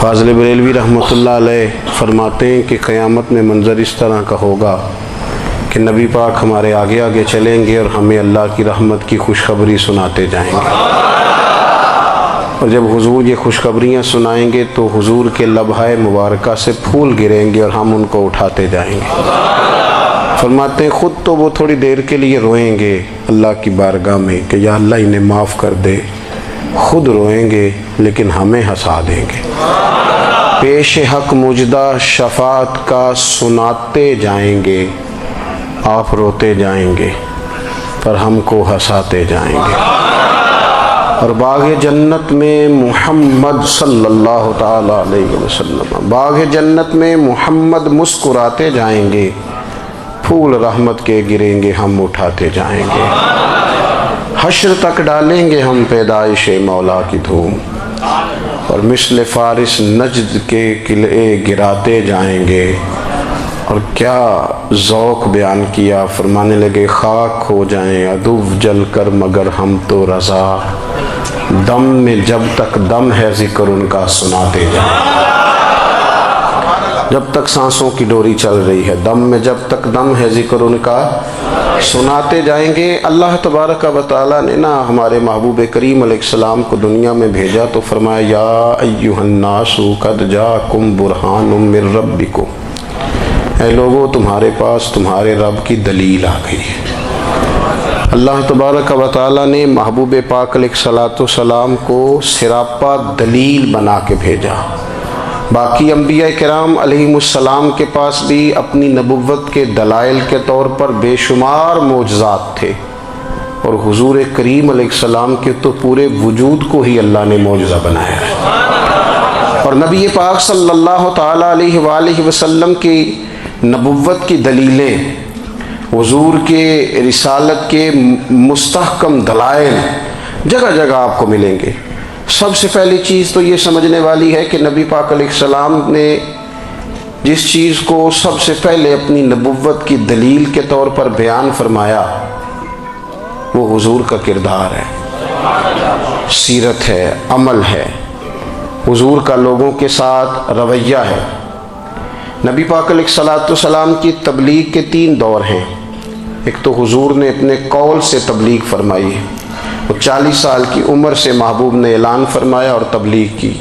فاضل بریلوی رحمۃ اللہ علیہ فرماتے ہیں کہ قیامت میں منظر اس طرح کا ہوگا کہ نبی پاک ہمارے آگے آگے چلیں گے اور ہمیں اللہ کی رحمت کی خوشخبری سناتے جائیں گے، اور جب حضور یہ خوشخبریاں سنائیں گے تو حضور کے لبہائے مبارکہ سے پھول گریں گے اور ہم ان کو اٹھاتے جائیں گے۔ فرماتے ہیں خود تو وہ تھوڑی دیر کے لیے روئیں گے اللہ کی بارگاہ میں کہ یا اللہ انہیں معاف کر دے، خود روئیں گے لیکن ہمیں ہنسا دیں گے۔ پیش حق مجدہ شفاعت کا سناتے جائیں گے، آپ روتے جائیں گے پر ہم کو ہنساتے جائیں گے۔ اور باغ جنت میں محمد صلی اللہ تعالی علیہ وسلم، باغ جنت میں محمد مسکراتے جائیں گے، پھول رحمت کے گریں گے ہم اٹھاتے جائیں گے۔ حشر تک ڈالیں گے ہم پیدائش مولا کی دھوم، اور مثل فارس نجد کے قلعے گراتے جائیں گے۔ اور کیا ذوق بیان کیا، فرمانے لگے خاک ہو جائیں عدو جل کر مگر ہم تو رضا، دم میں جب تک دم ہے ذکر ان کا سناتے جائیں۔ جب تک سانسوں کی ڈوری چل رہی ہے، دم میں جب تک دم ہے ذکر ان کا سناتے جائیں گے۔ اللہ تبارک و تعالیٰ نے نا ہمارے محبوب کریم علیہ السلام کو دنیا میں بھیجا تو فرمایا یا ایھا الناس قد جاءکم برہان من ربکم، اے لوگو تمہارے پاس تمہارے رب کی دلیل آ گئی ہے۔ اللہ تبارک و تعالیٰ نے محبوب پاک علیہ السلام کو سراپا دلیل بنا کے بھیجا۔ باقی انبیاء کرام علیہم السلام کے پاس بھی اپنی نبوت کے دلائل کے طور پر بے شمار معجزات تھے، اور حضور کریم علیہ السلام کے تو پورے وجود کو ہی اللہ نے معجزہ بنایا ہے۔ اور نبی پاک صلی اللہ تعالیٰ علیہ وآلہ وسلم کی نبوت کی دلیلیں، حضور کے رسالت کے مستحکم دلائل جگہ جگہ آپ کو ملیں گے۔ سب سے پہلی چیز تو یہ سمجھنے والی ہے کہ نبی پاک علیہ السلام نے جس چیز کو سب سے پہلے اپنی نبوت کی دلیل کے طور پر بیان فرمایا وہ حضور کا کردار ہے، سیرت ہے، عمل ہے، حضور کا لوگوں کے ساتھ رویہ ہے۔ نبی پاک علیہ السلام کی تبلیغ کے 3 دور ہیں۔ ایک تو حضور نے اپنے قول سے تبلیغ فرمائی ہے، وہ 40 سال کی عمر سے محبوب نے اعلان فرمایا اور تبلیغ کی۔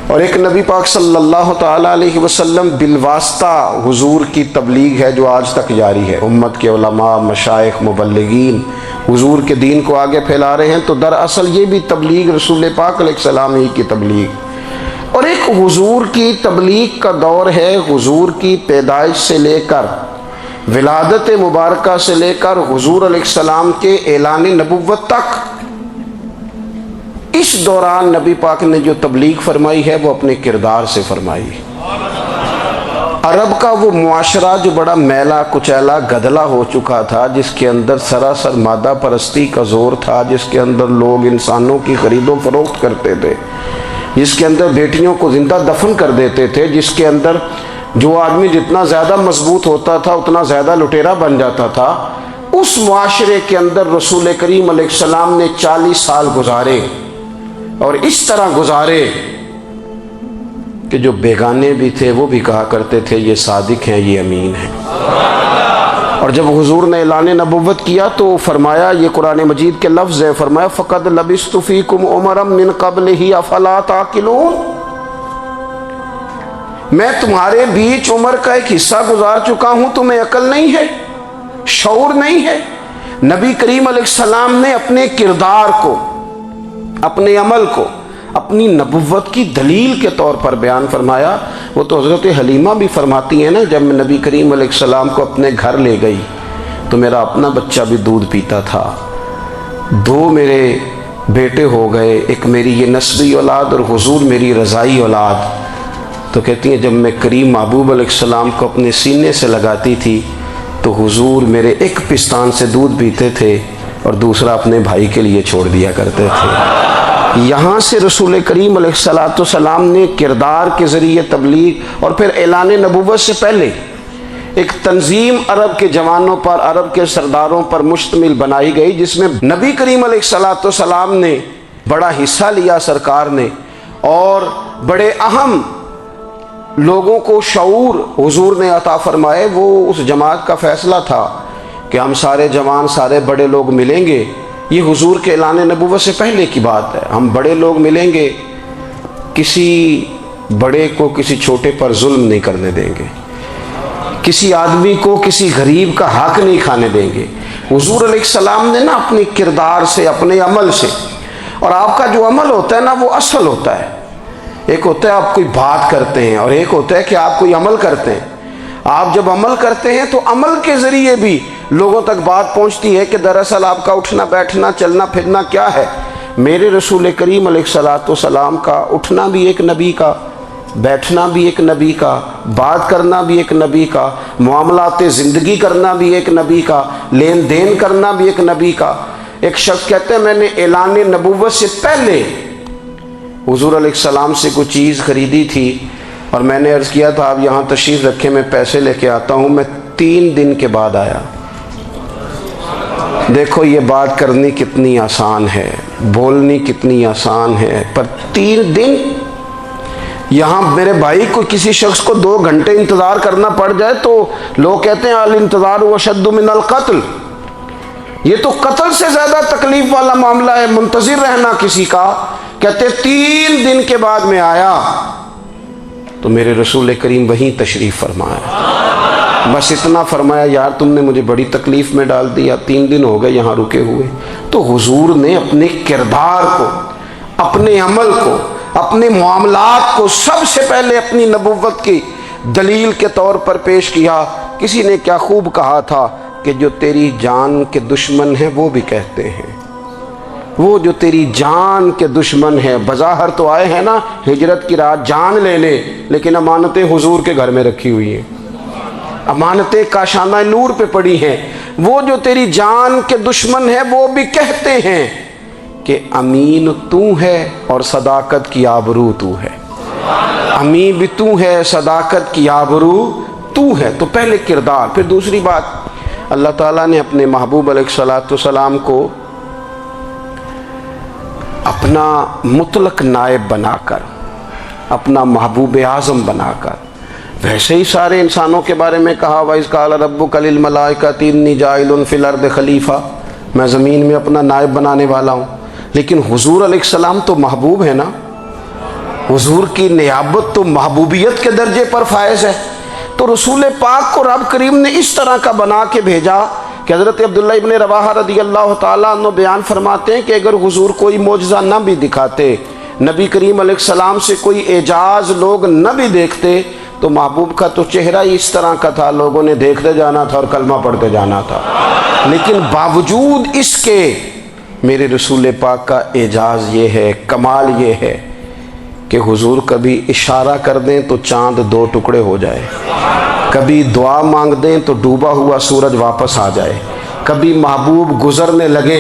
اور ایک نبی پاک صلی اللہ تعالیٰ علیہ وسلم بالواسطہ حضور کی تبلیغ ہے جو آج تک جاری ہے۔ امت کے علماء، مشائخ، مبلغین حضور کے دین کو آگے پھیلا رہے ہیں، تو دراصل یہ بھی تبلیغ رسول پاک علیہ السلام ہی کی تبلیغ۔ اور ایک حضور کی تبلیغ کا دور ہے، حضور کی پیدائش سے لے کر ولادت مبارکہ سے لے کر حضور علیہ السلام کے اعلان نبوت تک۔ اس دوران نبی پاک نے جو تبلیغ فرمائی ہے وہ اپنے کردار سے فرمائی ہے۔ عرب کا وہ معاشرہ جو بڑا میلا کچیلا گدلا ہو چکا تھا، جس کے اندر سراسر مادہ پرستی کا زور تھا، جس کے اندر لوگ انسانوں کی خرید و فروخت کرتے تھے، جس کے اندر بیٹیوں کو زندہ دفن کر دیتے تھے، جس کے اندر جو آدمی جتنا زیادہ مضبوط ہوتا تھا اتنا زیادہ لٹیرا بن جاتا تھا، اس معاشرے کے اندر رسول کریم علیہ السلام نے 40 سال گزارے، اور اس طرح گزارے کہ جو بیگانے بھی تھے وہ بھی کہا کرتے تھے یہ صادق ہیں، یہ امین ہیں۔ اور جب حضور نے اعلان نبوت کیا تو فرمایا، یہ قرآن مجید کے لفظ ہے، فرمایا فَقَدْ لَبِثْتُ فِيكُمْ عُمَرًا مِّن قَبْلِهِ أَفَلَا تَعْقِلُونَ، میں تمہارے بیچ عمر کا ایک حصہ گزار چکا ہوں، تمہیں عقل نہیں ہے، شعور نہیں ہے۔ نبی کریم علیہ السلام نے اپنے کردار کو، اپنے عمل کو اپنی نبوت کی دلیل کے طور پر بیان فرمایا۔ وہ تو حضرت حلیمہ بھی فرماتی ہیں نا، جب میں نبی کریم علیہ السلام کو اپنے گھر لے گئی تو میرا اپنا بچہ بھی دودھ پیتا تھا، 2 میرے بیٹے ہو گئے، ایک میری یہ نسبی اولاد اور حضور میری رضائی اولاد۔ تو کہتی ہیں جب میں کریم محبوب علیہ السلام کو اپنے سینے سے لگاتی تھی تو حضور میرے ایک پستان سے دودھ پیتے تھے اور دوسرا اپنے بھائی کے لیے چھوڑ دیا کرتے تھے۔ یہاں سے رسول کریم علیہ السلام نے کردار کے ذریعے تبلیغ، اور پھر اعلان نبوت سے پہلے ایک تنظیم عرب کے جوانوں پر، عرب کے سرداروں پر مشتمل بنائی گئی، جس میں نبی کریم علیہ السلام نے بڑا حصہ لیا سرکار نے، اور بڑے اہم لوگوں کو شعور حضور نے عطا فرمائے، وہ اس جماعت کا فیصلہ تھا کہ ہم سارے جوان، سارے بڑے لوگ ملیں گے۔ یہ حضور کے اعلان نبوت سے پہلے کی بات ہے۔ ہم بڑے لوگ ملیں گے، کسی بڑے کو کسی چھوٹے پر ظلم نہیں کرنے دیں گے، کسی آدمی کو کسی غریب کا حق نہیں کھانے دیں گے۔ حضور علیہ السلام نے نا اپنی کردار سے، اپنے عمل سے، اور آپ کا جو عمل ہوتا ہے نا وہ اصل ہوتا ہے۔ ایک ہوتا ہے آپ کوئی بات کرتے ہیں اور ایک ہوتا ہے کہ آپ کوئی عمل کرتے ہیں۔ آپ جب عمل کرتے ہیں تو عمل کے ذریعے بھی لوگوں تک بات پہنچتی ہے کہ دراصل آپ کا اٹھنا بیٹھنا چلنا پھرنا کیا ہے۔ میرے رسول کریم علیہ الصلوۃ والسلام کا اٹھنا بھی ایک نبی کا، بیٹھنا بھی ایک نبی کا، بات کرنا بھی ایک نبی کا، معاملات زندگی کرنا بھی ایک نبی کا، لین دین کرنا بھی ایک نبی کا۔ ایک شخص کہتے ہیں میں نے اعلان نبوت سے پہلے حضور علیہ السلام سے کوئی چیز خریدی تھی اور میں نے عرض کیا تھا آپ یہاں تشریف رکھیں، میں پیسے لے کے آتا ہوں۔ میں 3 دن کے بعد آیا۔ دیکھو یہ بات کرنی کتنی آسان ہے، بولنی کتنی آسان ہے، پر 3 دن یہاں میرے بھائی کو کسی شخص کو 2 گھنٹے انتظار کرنا پڑ جائے تو لوگ کہتے ہیں الانتظار اشد من القتل، یہ تو قتل سے زیادہ تکلیف والا معاملہ ہے منتظر رہنا کسی کا۔ کہتے 3 دن کے بعد میں آیا تو میرے رسول کریم وہیں تشریف فرمایا، بس اتنا فرمایا یار تم نے مجھے بڑی تکلیف میں ڈال دیا، 3 دن ہو گئے یہاں رکے ہوئے۔ تو حضور نے اپنے کردار کو، اپنے عمل کو، اپنے معاملات کو سب سے پہلے اپنی نبوت کی دلیل کے طور پر پیش کیا۔ کسی نے کیا خوب کہا تھا کہ جو تیری جان کے دشمن ہیں وہ بھی کہتے ہیں، وہ جو تیری جان کے دشمن ہیں، بظاہر تو آئے ہیں نا ہجرت کی رات جان لے لے، لیکن امانتیں حضور کے گھر میں رکھی ہوئی ہیں، امانتیں کاشانہ نور پہ پڑی ہیں۔ وہ جو تیری جان کے دشمن ہیں وہ بھی کہتے ہیں کہ امین تو ہے اور صداقت کی آبرو تو ہے، امین بھی تو ہے، صداقت کی آبرو تو ہے۔ تو پہلے کردار، پھر دوسری بات، اللہ تعالیٰ نے اپنے محبوب علیہ الصلوۃ والسلام کو اپنا مطلق نائب بنا کر، اپنا محبوب اعظم بنا کر، ویسے ہی سارے انسانوں کے بارے میں کہا وَإِذْ قَالَ رَبُّكَ لِلْمَلَائِكَةِ إِنِّي جَاعِلٌ فِي الْأَرْضِ خلیفہ، میں زمین میں اپنا نائب بنانے والا ہوں۔ لیکن حضور علیہ السلام تو محبوب ہے نا، حضور کی نیابت تو محبوبیت کے درجے پر فائز ہے۔ تو رسول پاک کو رب کریم نے اس طرح کا بنا کے بھیجا کہ حضرت عبداللہ ابن رواحہ رضی اللہ تعالیٰ عنہ بیان فرماتے ہیں کہ اگر حضور کوئی معجزہ نہ بھی دکھاتے، نبی کریم علیہ السلام سے کوئی اعجاز لوگ نہ بھی دیکھتے، تو محبوب کا تو چہرہ ہی اس طرح کا تھا، لوگوں نے دیکھتے جانا تھا اور کلمہ پڑھتے جانا تھا۔ لیکن باوجود اس کے میرے رسول پاک کا اعجاز یہ ہے، کمال یہ ہے کہ حضور کبھی اشارہ کر دیں تو چاند 2 ٹکڑے ہو جائے، کبھی دعا مانگ دیں تو ڈوبا ہوا سورج واپس آ جائے، کبھی محبوب گزرنے لگے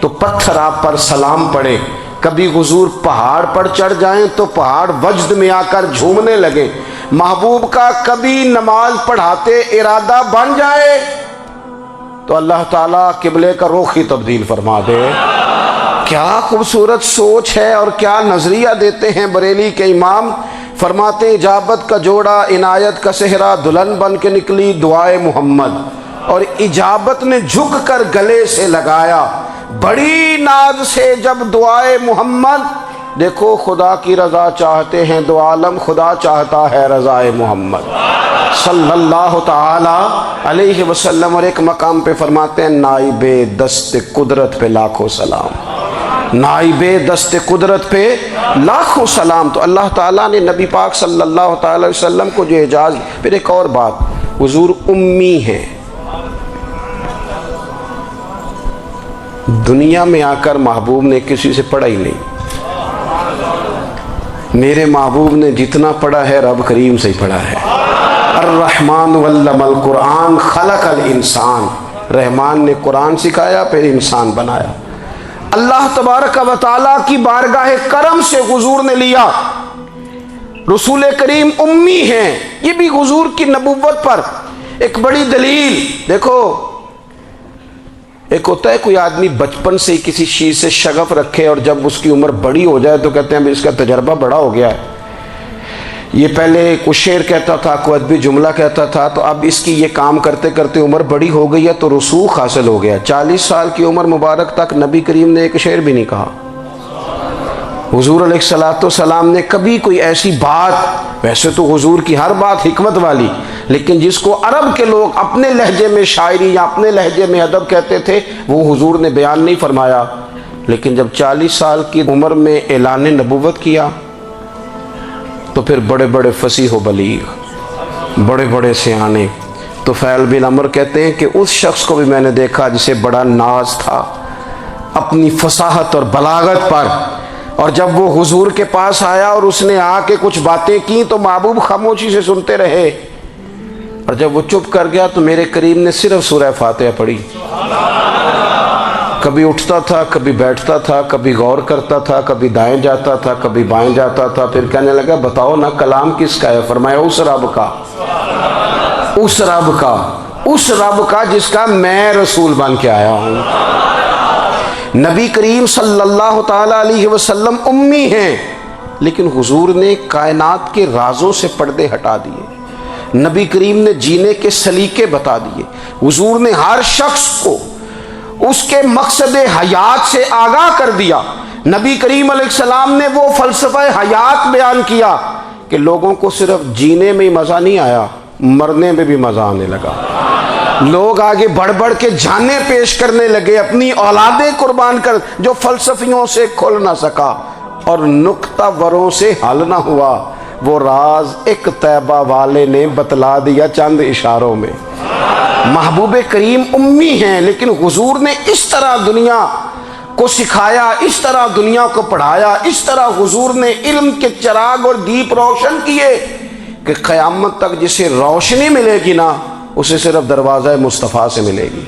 تو پتھر آپ پر سلام پڑے، کبھی حضور پہاڑ پر چڑھ جائیں تو پہاڑ وجد میں آ کر جھومنے لگے، محبوب کا کبھی نماز پڑھاتے ارادہ بن جائے تو اللہ تعالیٰ قبلے کا رخ ہی تبدیل فرما دے۔ کیا خوبصورت سوچ ہے اور کیا نظریہ دیتے ہیں بریلی کے امام۔ فرماتے ہیں اجابت کا جوڑا عنایت کا صحرا، دلہن بن کے نکلی دعائے محمد، اور اجابت نے جھک کر گلے سے لگایا بڑی ناز سے جب دعائے محمد۔ دیکھو خدا کی رضا چاہتے ہیں دو عالم، خدا چاہتا ہے رضائے محمد صلی اللہ تعالی علیہ وسلم۔ اور ایک مقام پہ فرماتے ہیں نائب دست قدرت پہ لاکھوں سلام، نائب دست قدرت پہ لاکھوں سلام۔ تو اللہ تعالیٰ نے نبی پاک صلی اللہ تعالی وسلم کو جو اعجاز۔ پھر ایک اور بات، حضور امی ہیں، دنیا میں آ کر محبوب نے کسی سے پڑھا ہی نہیں۔ میرے محبوب نے جتنا پڑھا ہے رب کریم سے ہی پڑھا ہے۔ الرحمن علم القرآن خلق الانسان، رحمان نے قرآن سکھایا پھر انسان بنایا۔ اللہ تبارک و تعالیٰ کی بارگاہ کرم سے حضور نے لیا۔ رسول کریم امی ہیں، یہ بھی حضور کی نبوت پر ایک بڑی دلیل۔ دیکھو ایک ہوتا ہے کوئی آدمی بچپن سے ہی کسی چیز سے شغف رکھے اور جب اس کی عمر بڑی ہو جائے تو کہتے ہیں اس کا تجربہ بڑا ہو گیا ہے، یہ پہلے کوئی شعر کہتا تھا، کوئی ادبی جملہ کہتا تھا، تو اب اس کی یہ کام کرتے کرتے عمر بڑی ہو گئی ہے تو رسوخ حاصل ہو گیا۔ 40 سال کی عمر مبارک تک نبی کریم نے ایک شعر بھی نہیں کہا۔ حضور علیہ السلام نے کبھی کوئی ایسی بات، ویسے تو حضور کی ہر بات حکمت والی، لیکن جس کو عرب کے لوگ اپنے لہجے میں شاعری یا اپنے لہجے میں ادب کہتے تھے وہ حضور نے بیان نہیں فرمایا۔ لیکن جب 40 سال کی عمر میں اعلان نبوت کیا تو پھر بڑے بڑے فصیح و بلیغ، بڑے بڑے سیانے طفیل بن عمرو کہتے ہیں کہ اس شخص کو بھی میں نے دیکھا جسے بڑا ناز تھا اپنی فصاحت اور بلاغت پر، اور جب وہ حضور کے پاس آیا اور اس نے آ کے کچھ باتیں کی تو محبوب خاموشی سے سنتے رہے، اور جب وہ چپ کر گیا تو میرے کریم نے صرف سورہ فاتحہ پڑھی۔ کبھی اٹھتا تھا، کبھی بیٹھتا تھا، کبھی غور کرتا تھا، کبھی دائیں جاتا تھا، کبھی بائیں جاتا تھا، پھر کہنے لگا بتاؤ نا کلام کس کا ہے؟ فرمایا اس رب کا، اس رب کا، اس رب کا جس کا میں رسول بن کے آیا ہوں۔ نبی کریم صلی اللہ تعالی علیہ وسلم امی ہیں، لیکن حضور نے کائنات کے رازوں سے پردے ہٹا دیے، نبی کریم نے جینے کے سلیقے بتا دیے، حضور نے ہر شخص کو اس کے مقصد حیات سے آگاہ کر دیا۔ نبی کریم علیہ السلام نے وہ فلسفہ حیات بیان کیا کہ لوگوں کو صرف جینے میں ہی مزہ نہیں آیا، مرنے میں بھی مزہ آنے لگا۔ لوگ آگے بڑھ بڑھ کے جانیں پیش کرنے لگے، اپنی اولادیں قربان کر، جو فلسفیوں سے کھل نہ سکا اور نکتہ وروں سے حل نہ ہوا، وہ راز ایک طیبہ والے نے بتلا دیا چند اشاروں میں۔ محبوب کریم امی ہیں، لیکن حضور نے اس طرح دنیا کو سکھایا، اس طرح دنیا کو پڑھایا، اس طرح حضور نے علم کے چراغ اور دیپ روشن کیے کہ قیامت تک جسے روشنی ملے گی نا اسے صرف دروازہ مصطفیٰ سے ملے گی،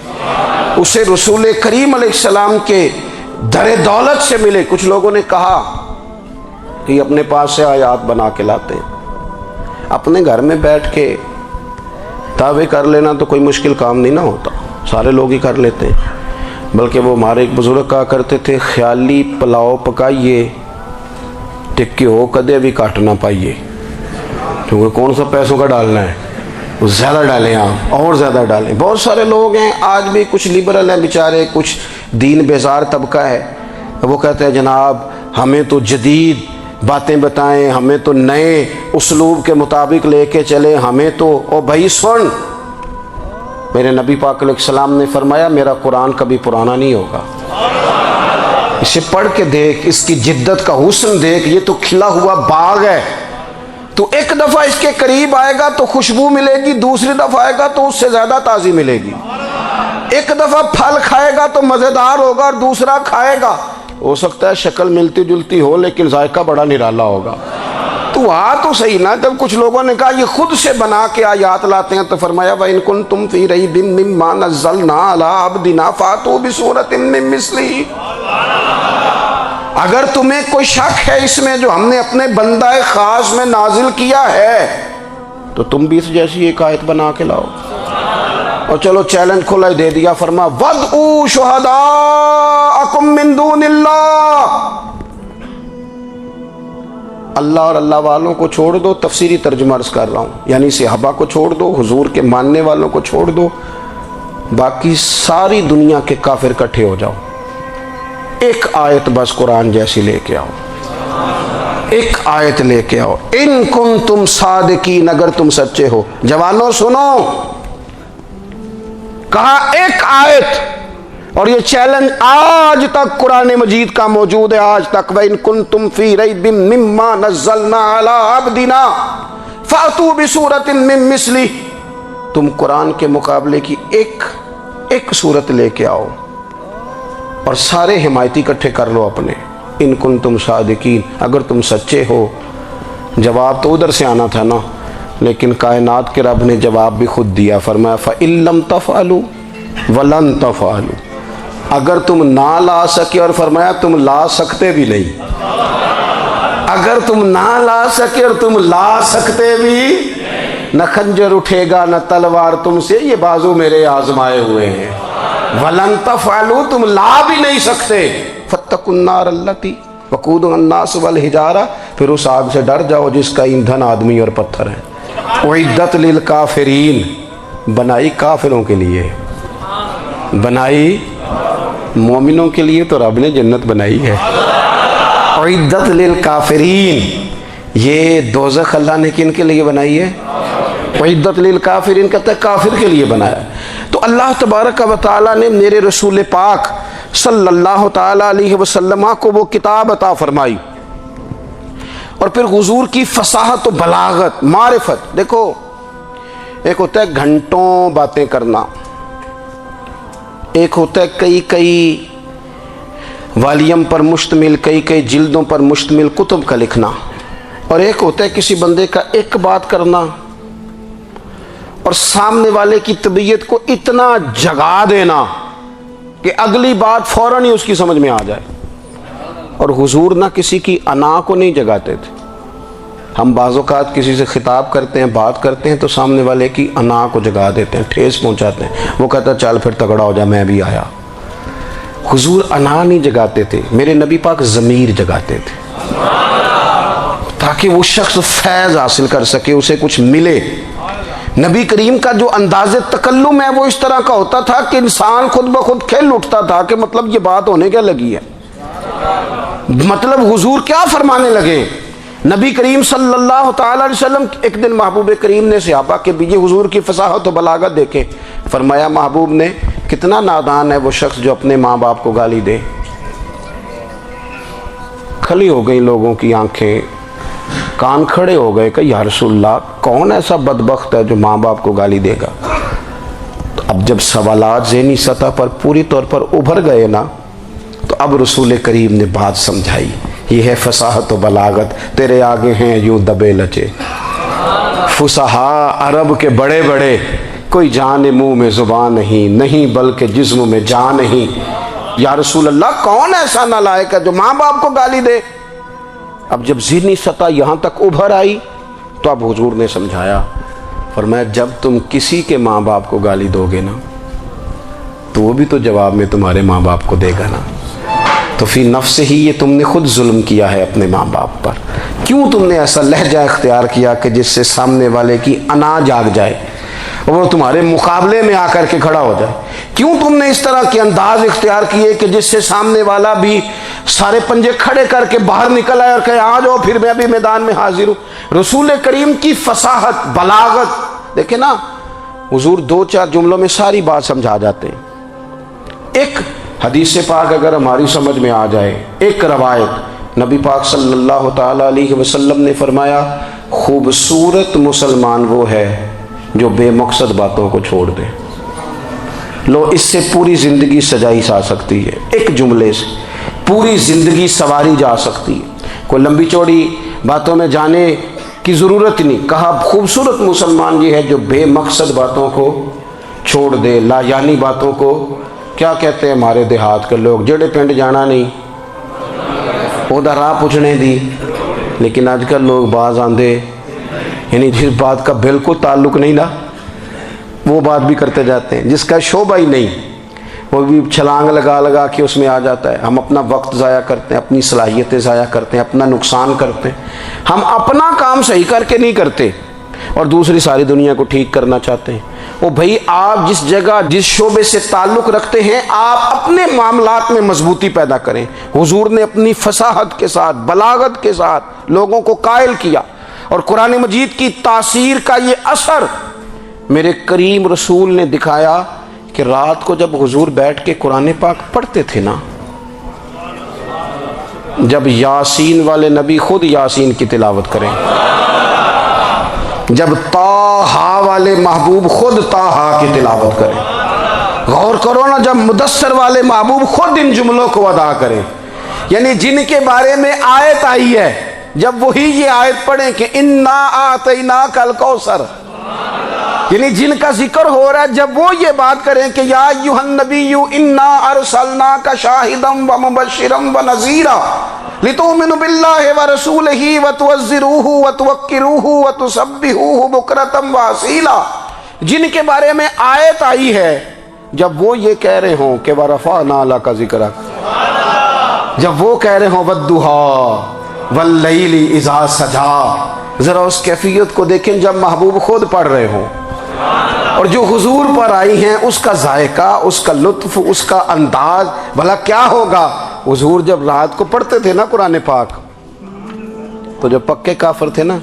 اسے رسول کریم علیہ السلام کے در دولت سے ملے۔ کچھ لوگوں نے کہا کہ اپنے پاس سے آیات بنا کے لاتے ہیں، اپنے گھر میں بیٹھ کے دعوے کر لینا تو کوئی مشکل کام نہیں نہ ہوتا، سارے لوگ ہی کر لیتے ہیں۔ بلکہ وہ ہمارے ایک بزرگ کہا کرتے تھے خیالی پلاؤ پکائیے ٹکی ہو کدے بھی کاٹ نہ پائیے، کیونکہ کون سا پیسوں کا ڈالنا ہے، زیادہ ڈالیں آپ اور زیادہ ڈالیں۔ بہت سارے لوگ ہیں آج بھی، کچھ لبرل ہیں بیچارے، کچھ دین بیزار طبقہ ہے، وہ کہتے ہیں جناب ہمیں تو جدید باتیں بتائیں، ہمیں تو نئے اسلوب کے مطابق لے کے چلے، ہمیں تو او بھائی سن، میرے نبی پاک علیہ السلام نے فرمایا میرا قرآن کبھی پرانا نہیں ہوگا، اسے پڑھ کے دیکھ، اس کی جدت کا حسن دیکھ، یہ تو کھلا ہوا باغ ہے، تو ایک دفعہ اس کے قریب آئے گا تو خوشبو ملے گی، دوسری دفعہ آئے گا تو اس سے زیادہ تازی ملے گی، ایک دفعہ پھل کھائے گا تو مزیدار ہوگا اور دوسرا کھائے گا ہو سکتا ہے شکل ملتی جلتی ہو لیکن ذائقہ بڑا نرالا ہوگا۔ تو تو صحیح نا، جب کچھ لوگوں نے کہا یہ خود سے بنا کے آیات لاتے ہیں تو فرمایا وَإِن كُنتُمْ فِي رَيْبٍ مِّمَّا نَزَّلْنَا عَلَىٰ عَبْدِنَا فَأْتُوا بِسُورَةٍ مِّن مِّثْلِهِ، اگر تمہیں کوئی شک ہے اس میں جو ہم نے اپنے بندہ خاص میں نازل کیا ہے تو تم بھی اس جیسی ایک آیت بنا کے لاؤ۔ اور چلو چیلنج کھلا ہی دے دیا، فرما وَادْعُوا شُهَدَاءَكُم مِّن دُونِ اللَّهِ، اللہ اور اللہ والوں کو چھوڑ دو، تفسیری ترجمہ عرض کر رہا ہوں، یعنی صحابہ کو چھوڑ دو، حضور کے ماننے والوں کو چھوڑ دو، باقی ساری دنیا کے کافر اکٹھے ہو جاؤ، ایک آیت بس قرآن جیسی لے کے آؤ، ایک آیت لے کے آؤ، ان کنتم صادقین، اگر تم سچے ہو۔ جوانوں سنو، کہا ایک آیت، اور یہ چیلنج آج تک قرآن مجید کا موجود ہے، آج تک وَإِن كُنتُمْ فِي رَيْبٍ مِّمَّا نَزَّلْنَا عَلَىٰ عَبْدِنَا فَأْتُوا بِسُورَةٍ مِّن مِّثْلِهِ، تم قرآن کے مقابلے کی ایک صورت لے کے آؤ اور سارے حمایتی اکٹھے کر لو اپنے، ان کنتم صادقین، اگر تم سچے ہو۔ جواب تو ادھر سے آنا تھا نا، لیکن کائنات کے رب نے جواب بھی خود دیا، فرمایا فَإِن لَّمْ تَفْعَلُوا وَلَن تَفْعَلُوا، اگر تم نہ لا سکے، اور فرمایا تم لا سکتے بھی نہیں، اگر تم نہ لا سکے اور تم لا سکتے بھی، نہ خنجر اٹھے گا نہ تلوار تم سے، یہ بازو میرے آزمائے ہوئے ہیں، ولن تفعلوا، تم لا بھی نہیں سکتے، فاتقوا النار التی وقودها الناس والحجارہ، پھر اس آگ سے ڈر جاؤ جس کا ایندھن آدمی اور پتھر ہے۔ اعدت للکافرین، بنائی کافروں کے لیے، بنائی مومنوں کے لیے تو رب نے جنت بنائی ہے۔ اعدت للکافرین، یہ دوزخ اللہ نے کن کے لیے بنائی ہے؟ اعدت للکافرین کہتا ہے کافر کے لیے بنایا۔ تو اللہ تبارک و تعالیٰ نے میرے رسول پاک صلی اللہ تعالیٰ علیہ وسلم کو وہ کتاب عطا فرمائی، اور پھر حضور کی فصاحت و بلاغت، معرفت۔ دیکھو ایک ہوتا ہے گھنٹوں باتیں کرنا، ایک ہوتا ہے کئی کئی والیم پر مشتمل، کئی کئی جلدوں پر مشتمل کتب کا لکھنا، اور ایک ہوتا ہے کسی بندے کا ایک بات کرنا اور سامنے والے کی طبیعت کو اتنا جگا دینا کہ اگلی بات فوراً ہی اس کی سمجھ میں آ جائے۔ اور حضور نہ کسی کی انا کو نہیں جگاتے تھے۔ ہم بعض اوقات کسی سے خطاب کرتے ہیں، بات کرتے ہیں تو سامنے والے کی انا کو جگا دیتے ہیں، ٹھیس پہنچاتے ہیں، وہ کہتا ہے چل پھر تگڑا ہو جا میں بھی آیا۔ حضور انا نہیں جگاتے تھے، میرے نبی پاک ضمیر جگاتے تھے تاکہ وہ شخص فیض حاصل کر سکے، اسے کچھ ملے۔ نبی کریم کا جو انداز تکلم ہے وہ اس طرح کا ہوتا تھا کہ انسان خود بخود کھل اٹھتا تھا کہ مطلب یہ بات ہونے کیا لگی ہے، مطلب حضور کیا فرمانے لگے۔ نبی کریم صلی اللہ تعالیٰ علیہ وسلم، ایک دن محبوب کریم نے صحابہ کے بیچ حضور کی فصاحت و بلاغت دیکھے، فرمایا محبوب نے کتنا نادان ہے وہ شخص جو اپنے ماں باپ کو گالی دے۔ کھلی ہو گئی لوگوں کی آنکھیں، کان کھڑے ہو گئے کہ یا رسول اللہ کون ایسا بدبخت ہے جو ماں باپ کو گالی دے گا۔ تو اب جب سوالات ذہنی سطح پر پوری طور پر ابھر گئے نا، تو اب رسول کریم نے بات سمجھائی۔ یہ ہے فصاحت و بلاغت، تیرے آگے ہیں یوں دبے لچے فصحاء عرب کے بڑے بڑے، کوئی جان منہ میں زبان نہیں بلکہ جسم میں جان نہیں۔ یا رسول اللہ کون ایسا نالائق ہے جو ماں باپ کو گالی دے؟ اب جب ذہنی سطح یہاں تک ابھر آئی تو اب حضور نے سمجھایا، فرمایا جب تم کسی کے ماں باپ کو گالی دو گے نا تو وہ بھی تو جواب میں تمہارے ماں باپ کو دے گا نا، تو فی نفس ہی یہ تم نے خود ظلم کیا ہے اپنے ماں باپ پر۔ کیوں تم نے ایسا لہجہ اختیار کیا کہ جس سے سامنے والے کی انا جاگ جائے، وہ تمہارے مقابلے میں آ کر کے کھڑا ہو جائے؟ کیوں تم نے اس طرح کے انداز اختیار کیے کہ جس سے سامنے والا بھی سارے پنجے کھڑے کر کے باہر نکل آئے اور کہے آ جاؤ پھر میں بھی میدان میں حاضر ہوں؟ رسول کریم کی فصاحت بلاغت دیکھیں نا، حضور دو چار جملوں میں ساری بات سمجھا جاتے ہیں۔ ایک حدیث پاک اگر ہماری سمجھ میں آ جائے، ایک روایت نبی پاک صلی اللہ تعالیٰ علیہ وسلم نے فرمایا خوبصورت مسلمان وہ ہے جو بے مقصد باتوں کو چھوڑ دے۔ لو اس سے پوری زندگی سجائی جا سکتی ہے، ایک جملے سے پوری زندگی سواری جا سکتی ہے، کوئی لمبی چوڑی باتوں میں جانے کی ضرورت نہیں۔ کہا خوبصورت مسلمان یہ ہے جو بے مقصد باتوں کو چھوڑ دے، لا یعنی باتوں کو، کیا کہتے ہیں ہمارے دیہات کے لوگ، جڑے پنڈ جانا نہیں ادھر راہ پوچھنے دی، لیکن آج کل لوگ باز آندے یعنی جس بات کا بالکل تعلق نہیں نا وہ بات بھی کرتے جاتے ہیں، جس کا شعبہ ہی نہیں وہ بھی چھلانگ لگا لگا کے اس میں آ جاتا ہے۔ ہم اپنا وقت ضائع کرتے ہیں، اپنی صلاحیتیں ضائع کرتے ہیں، اپنا نقصان کرتے ہیں۔ ہم اپنا کام صحیح کر کے نہیں کرتے اور دوسری ساری دنیا کو ٹھیک کرنا چاہتے ہیں۔ وہ بھائی آپ جس جگہ جس شعبے سے تعلق رکھتے ہیں آپ اپنے معاملات میں مضبوطی پیدا کریں۔ حضور نے اپنی فصاحت کے ساتھ بلاغت کے ساتھ لوگوں کو قائل کیا، اور قرآن مجید کی تاثیر کا یہ اثر میرے کریم رسول نے دکھایا کہ رات کو جب حضور بیٹھ کے قرآن پاک پڑھتے تھے نا، جب یاسین والے نبی خود یاسین کی تلاوت کریں، جب طٰہٰ والے محبوب خود طٰہٰ کی تلاوت کریں، غور کرو نا جب مدثر والے محبوب خود ان جملوں کو ادا کریں، یعنی جن کے بارے میں آیت آئی ہے جب وہی یہ آیت پڑھیں کہ انا اعطیناک الکوثر، یعنی جن کا ذکر ہو رہا ہے جب وہ یہ بات کریں کہ یا ایھا النبی انا ارسلناک شاہدا ومبشرا ونذیرا لتؤمنوا باللہ ورسولہ وتعزروہ وتوقروہ وتسبحوہ بکرۃ واصیلا، جن کے بارے میں آیت آئی ہے جب وہ یہ کہہ رہے ہوں کہ وَرَفَعْنَا لَكَ ذِكْرَكَ، جب وہ کہہ رہے ہوں وَالضُّحَىٰ وَاللَّيْلِ إِذَا سَجَىٰ، ذرا اس کیفیت کو دیکھیں جب محبوب خود پڑھ رہے ہوں، اور جو حضور پر آئی ہیں اس کا ذائقہ، اس کا لطف، اس کا انداز بھلا کیا ہوگا۔ حضور جب رات کو پڑھتے تھے نا قرآن پاک، تو جو پکے کافر تھے نا،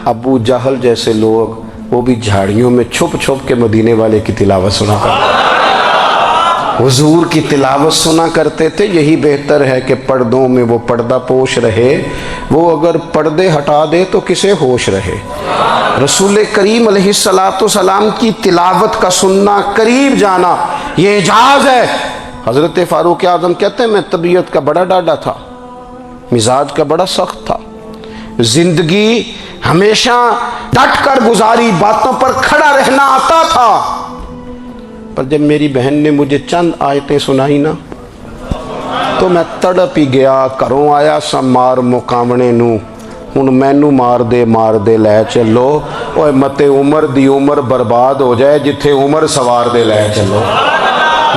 ابو جہل جیسے لوگ، وہ بھی جھاڑیوں میں چھپ چھپ کے مدینے والے کی تلاوت سنا کرتے، حضور کی تلاوت سنا کرتے تھے۔ یہی بہتر ہے کہ پردوں میں وہ پردہ پوش رہے، وہ اگر پردے ہٹا دے تو کسے ہوش رہے۔ رسول کریم علیہ السلام کی تلاوت کا سننا، قریب جانا، یہ اعجاز ہے۔ حضرت فاروق اعظم کہتے ہیں میں طبیعت کا بڑا ڈاڈا تھا، مزاج کا بڑا سخت تھا، زندگی ہمیشہ ڈٹ کر گزاری، باتوں پر کھڑا رہنا آتا تھا، پر جب میری بہن نے مجھے چند آیتیں سنائی نا تو میں تڑپ ہی گیا۔ کروں آیا سا مار مقامنے نو، ہن مینو مار دے لے چلو، اوے متے عمر دی عمر برباد ہو جائے جتھے عمر سوار دے لے چلو۔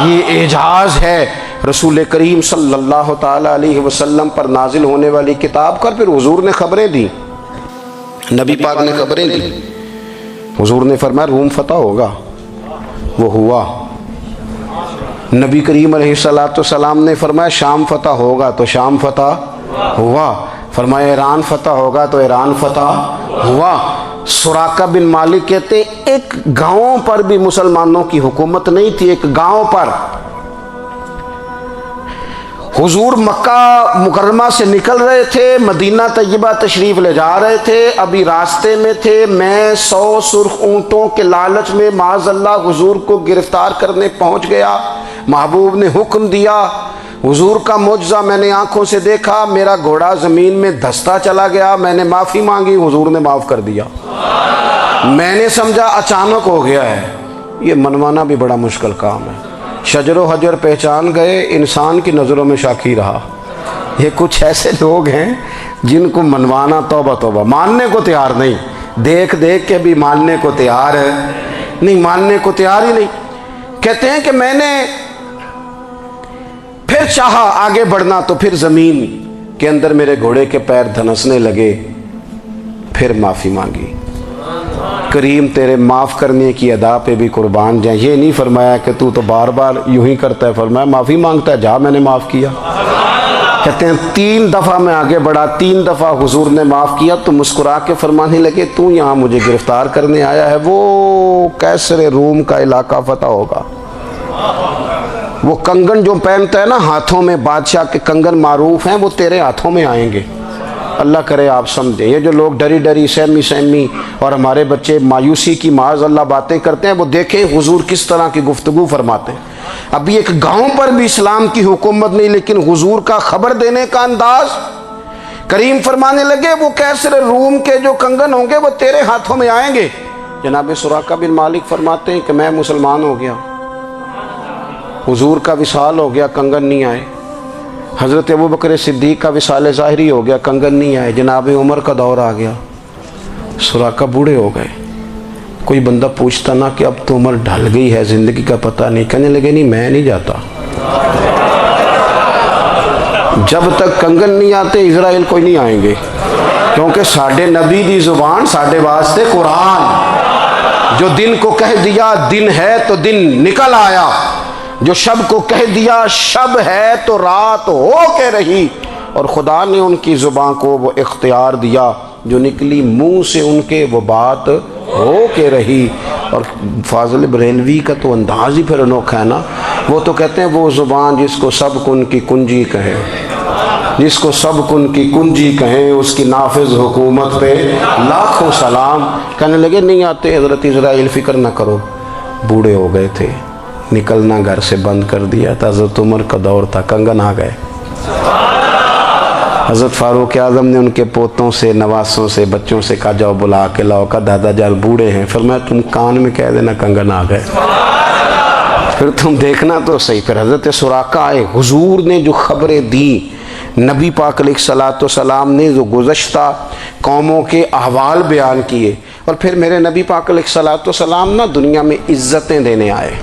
یہ اعجاز ہے رسول کریم صلی اللہ تعالی علیہ وسلم پر نازل ہونے والی کتاب کا۔ پھر حضور نے خبریں دی، نبی پاک نے خبریں دی۔ حضور نے فرمایا روم فتح ہوگا، وہ ہوا۔ نبی کریم علیہ السلام نے فرمایا شام فتح ہوگا، تو شام فتح ہوا۔ فرمایا ایران فتح ہوگا، تو ایران فتح ہوا۔ سراقہ بن مالک کہتے ایک گاؤں پر بھی مسلمانوں کی حکومت نہیں تھی، ایک گاؤں پر۔ حضور مکہ مکرمہ سے نکل رہے تھے، مدینہ طیبہ تشریف لے جا رہے تھے، ابھی راستے میں تھے، میں 100 سرخ اونٹوں کے لالچ میں معاذ اللہ حضور کو گرفتار کرنے پہنچ گیا۔ محبوب نے حکم دیا، حضور کا معجزہ میں نے آنکھوں سے دیکھا، میرا گھوڑا زمین میں دھستا چلا گیا، میں نے معافی مانگی، حضور نے معاف کر دیا۔ میں نے سمجھا اچانک ہو گیا ہے۔ یہ منوانا بھی بڑا مشکل کام ہے۔ شجر و حجر پہچان گئے، انسان کی نظروں میں شاکی رہا۔ یہ کچھ ایسے لوگ ہیں جن کو منوانا توبہ توبہ، ماننے کو تیار نہیں، دیکھ دیکھ کے بھی ماننے کو تیار ہے نہیں، ماننے کو تیار ہی نہیں۔ کہتے ہیں کہ میں نے پھر چاہا آگے بڑھنا، تو پھر زمین کے اندر میرے گھوڑے کے پیر دھنسنے لگے، پھر معافی مانگی۔ کریم تیرے معاف کرنے کی ادا پہ بھی قربان جائیں۔ یہ نہیں فرمایا کہ تو بار بار یوں ہی کرتا ہے، فرمایا معافی مانگتا ہے، جا میں نے معاف کیا۔ کہتے ہیں 3 دفعہ میں آگے بڑھا، 3 دفعہ حضور نے معاف کیا تو مسکرا کے فرمانے لگے تو یہاں مجھے گرفتار کرنے آیا ہے، وہ کیسر روم کا علاقہ فتح ہوگا۔ وہ کنگن جو پہنتا ہے نا ہاتھوں میں، بادشاہ کے کنگن معروف ہیں، وہ تیرے ہاتھوں میں آئیں گے۔ اللہ کرے آپ سمجھیں، یہ جو لوگ ڈری ڈری سہمی اور ہمارے بچے مایوسی کی معاذ اللہ باتیں کرتے ہیں، وہ دیکھیں حضور کس طرح کی گفتگو فرماتے ہیں۔ ابھی ایک گاؤں پر بھی اسلام کی حکومت نہیں، لیکن حضور کا خبر دینے کا انداز۔ کریم فرمانے لگے وہ کیسر روم کے جو کنگن ہوں گے وہ تیرے ہاتھوں میں آئیں گے۔ جناب سراقہ بن مالک فرماتے ہیں کہ میں مسلمان ہو گیا، حضور کا وصال ہو گیا، کنگن نہیں آئے۔ حضرت ابوبکر صدیق کا وصال ظاہری ہو گیا، کنگن نہیں آئے۔ جناب عمر کا دور آ گیا، سراقہ بوڑھے ہو گئے۔ کوئی بندہ پوچھتا نا کہ اب تو عمر ڈھل گئی ہے، زندگی کا پتہ نہیں، کہنے لگے نہیں میں نہیں جاتا، جب تک کنگن نہیں آتے اسرائیل کوئی نہیں آئیں گے، کیونکہ ساڈے نبی دی زبان ساڈے واسطے قرآن۔ جو دن کو کہہ دیا دن ہے تو دن نکل آیا، جو شب کو کہہ دیا شب ہے تو رات ہو کے رہی، اور خدا نے ان کی زبان کو وہ اختیار دیا، جو نکلی منہ سے ان کے وہ بات ہو کے رہی۔ اور فاضل بریلوی کا تو انداز ہی پھر انوکھا ہے نا، وہ تو کہتے ہیں وہ زبان جس کو سب کن کی کنجی کہے، جس کو سب کن کی کنجی کہیں، اس کی نافذ حکومت پہ لاکھوں سلام۔ کہنے لگے نہیں آتے حضرت اسرائیل، فکر نہ کرو، بوڑھے ہو گئے تھے، نکلنا گھر سے بند کر دیا تھا، حضرت عمر کا دور تھا، کنگن آ گئے۔ حضرت فاروق اعظم نے ان کے پوتوں سے، نواسوں سے، بچوں سے کہا جاؤ بلا کے لاؤ، کہا دادا جان بوڑھے ہیں، فرمایا تم کان میں کہہ دینا کنگن آ گئے، پھر تم دیکھنا تو صحیح۔ پھر حضرت سراقہ آئے، حضور نے جو خبریں دیں، نبی پاک علیہ السلام نے جو گزشتہ قوموں کے احوال بیان کیے، اور پھر میرے نبی پاک علیہ السلام نا دنیا میں عزتیں دینے آئے۔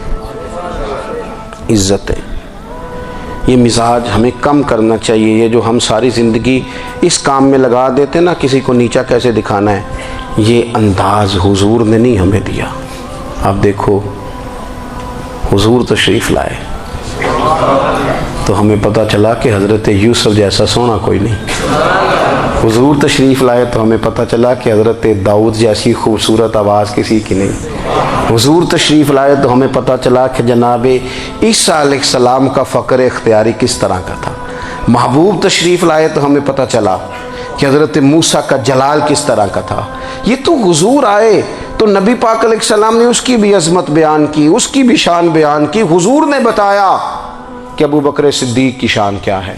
عزتیں. یہ مزاج ہمیں کم کرنا چاہیے. یہ جو ہم ساری زندگی اس کام میں لگا دیتے نا کسی کو نیچا کیسے دکھانا ہے, یہ انداز حضور نے نہیں ہمیں دیا. آپ دیکھو حضور تشریف لائے تو ہمیں پتہ چلا کہ حضرت یوسف جیسا سونا کوئی نہیں. حضور تشریف لائے تو ہمیں پتہ چلا کہ حضرت داؤد جیسی خوبصورت آواز کسی کی نہیں. حضور تشریف لائے تو ہمیں پتہ چلا کہ جناب عیسیٰ علیہ السلام کا فقر اختیاری کس طرح کا تھا. محبوب تشریف لائے تو ہمیں پتہ چلا کہ حضرت موسیٰ کا جلال کس طرح کا تھا. یہ تو حضور آئے تو نبی پاک علیہ السلام نے اس کی بھی عظمت بیان کی, اس کی بھی شان بیان کی. حضور نے بتایا کہ ابو بکر صدیق کی شان کیا ہے,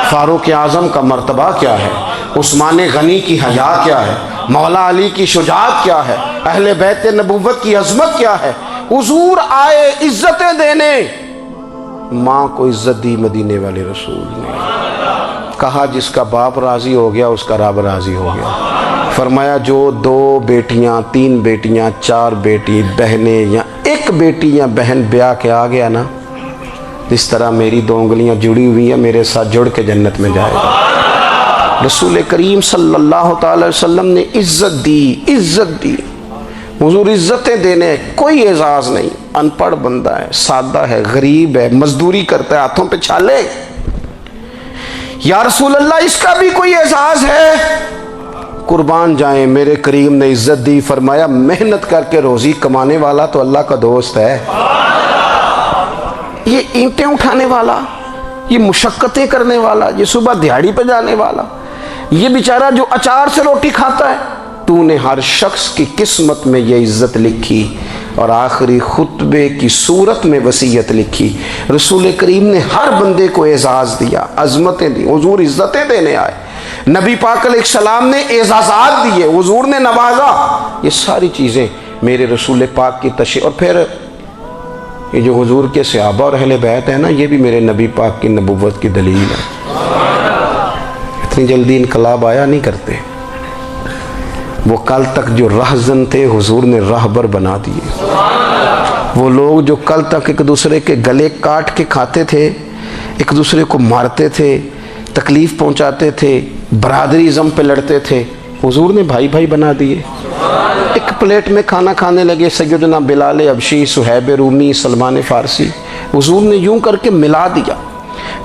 فاروق اعظم کا مرتبہ کیا ہے, عثمان غنی کی حیا کیا ہے, مولا علی کی شجاعت کیا ہے, اہل بیت نبوت کی عظمت کیا ہے. حضور آئے عزتیں دینے. ماں کو عزت دی مدینے والے رسول نے. کہا جس کا باپ راضی ہو گیا اس کا رب راضی ہو گیا. فرمایا جو 2 بیٹیاں 3 بیٹیاں 4 بیٹی بہنیں یا ایک بیٹی یا بہن بیاہ کے آ گیا نا, اس طرح میری 2 انگلیاں جڑی ہوئی ہیں, میرے ساتھ جڑ کے جنت میں جائے گا. رسول کریم صلی اللہ تعالی وسلم نے عزت دی. حضور عزتیں دینے, کوئی اعزاز نہیں. ان پڑھ بندہ ہے, سادہ ہے, غریب ہے, مزدوری کرتا ہے, ہاتھوں پہ چھالے. یا رسول اللہ اس کا بھی کوئی اعزاز ہے؟ قربان جائیں, میرے کریم نے عزت دی. فرمایا محنت کر کے روزی کمانے والا تو اللہ کا دوست ہے. یہ اینٹیں اٹھانے والا, یہ مشقتیں کرنے والا, یہ صبح دیہڑی پہ جانے والا, یہ بیچارہ جو اچار سے روٹی کھاتا ہے, تو نے ہر شخص کی قسمت میں یہ عزت لکھی اور آخری خطبے کی صورت میں وصیت لکھی. رسول کریم نے ہر بندے کو اعزاز دیا, عظمتیں دی. حضور عزتیں دینے آئے. نبی پاک علیہ السلام نے اعزازات دیے, حضور نے نوازا. یہ ساری چیزیں میرے رسول پاک کی تشریح. اور پھر یہ جو حضور کے صحابہ اور اہل بیت ہیں نا, یہ بھی میرے نبی پاک کی نبوت کی دلیل ہے. اتنی جلدی انقلاب آیا نہیں کرتے. وہ کل تک جو رہزن تھے حضور نے راہبر بنا دیے. وہ لوگ جو کل تک ایک دوسرے کے گلے کاٹ کے کھاتے تھے, ایک دوسرے کو مارتے تھے, تکلیف پہنچاتے تھے, برادری ازم پہ لڑتے تھے, حضور نے بھائی بھائی بنا دیے. ایک پلیٹ میں کھانا کھانے لگے, سیدنا بلال حبشی, صہیب رومی, سلمان فارسی. حضور نے یوں کر کے ملا دیا.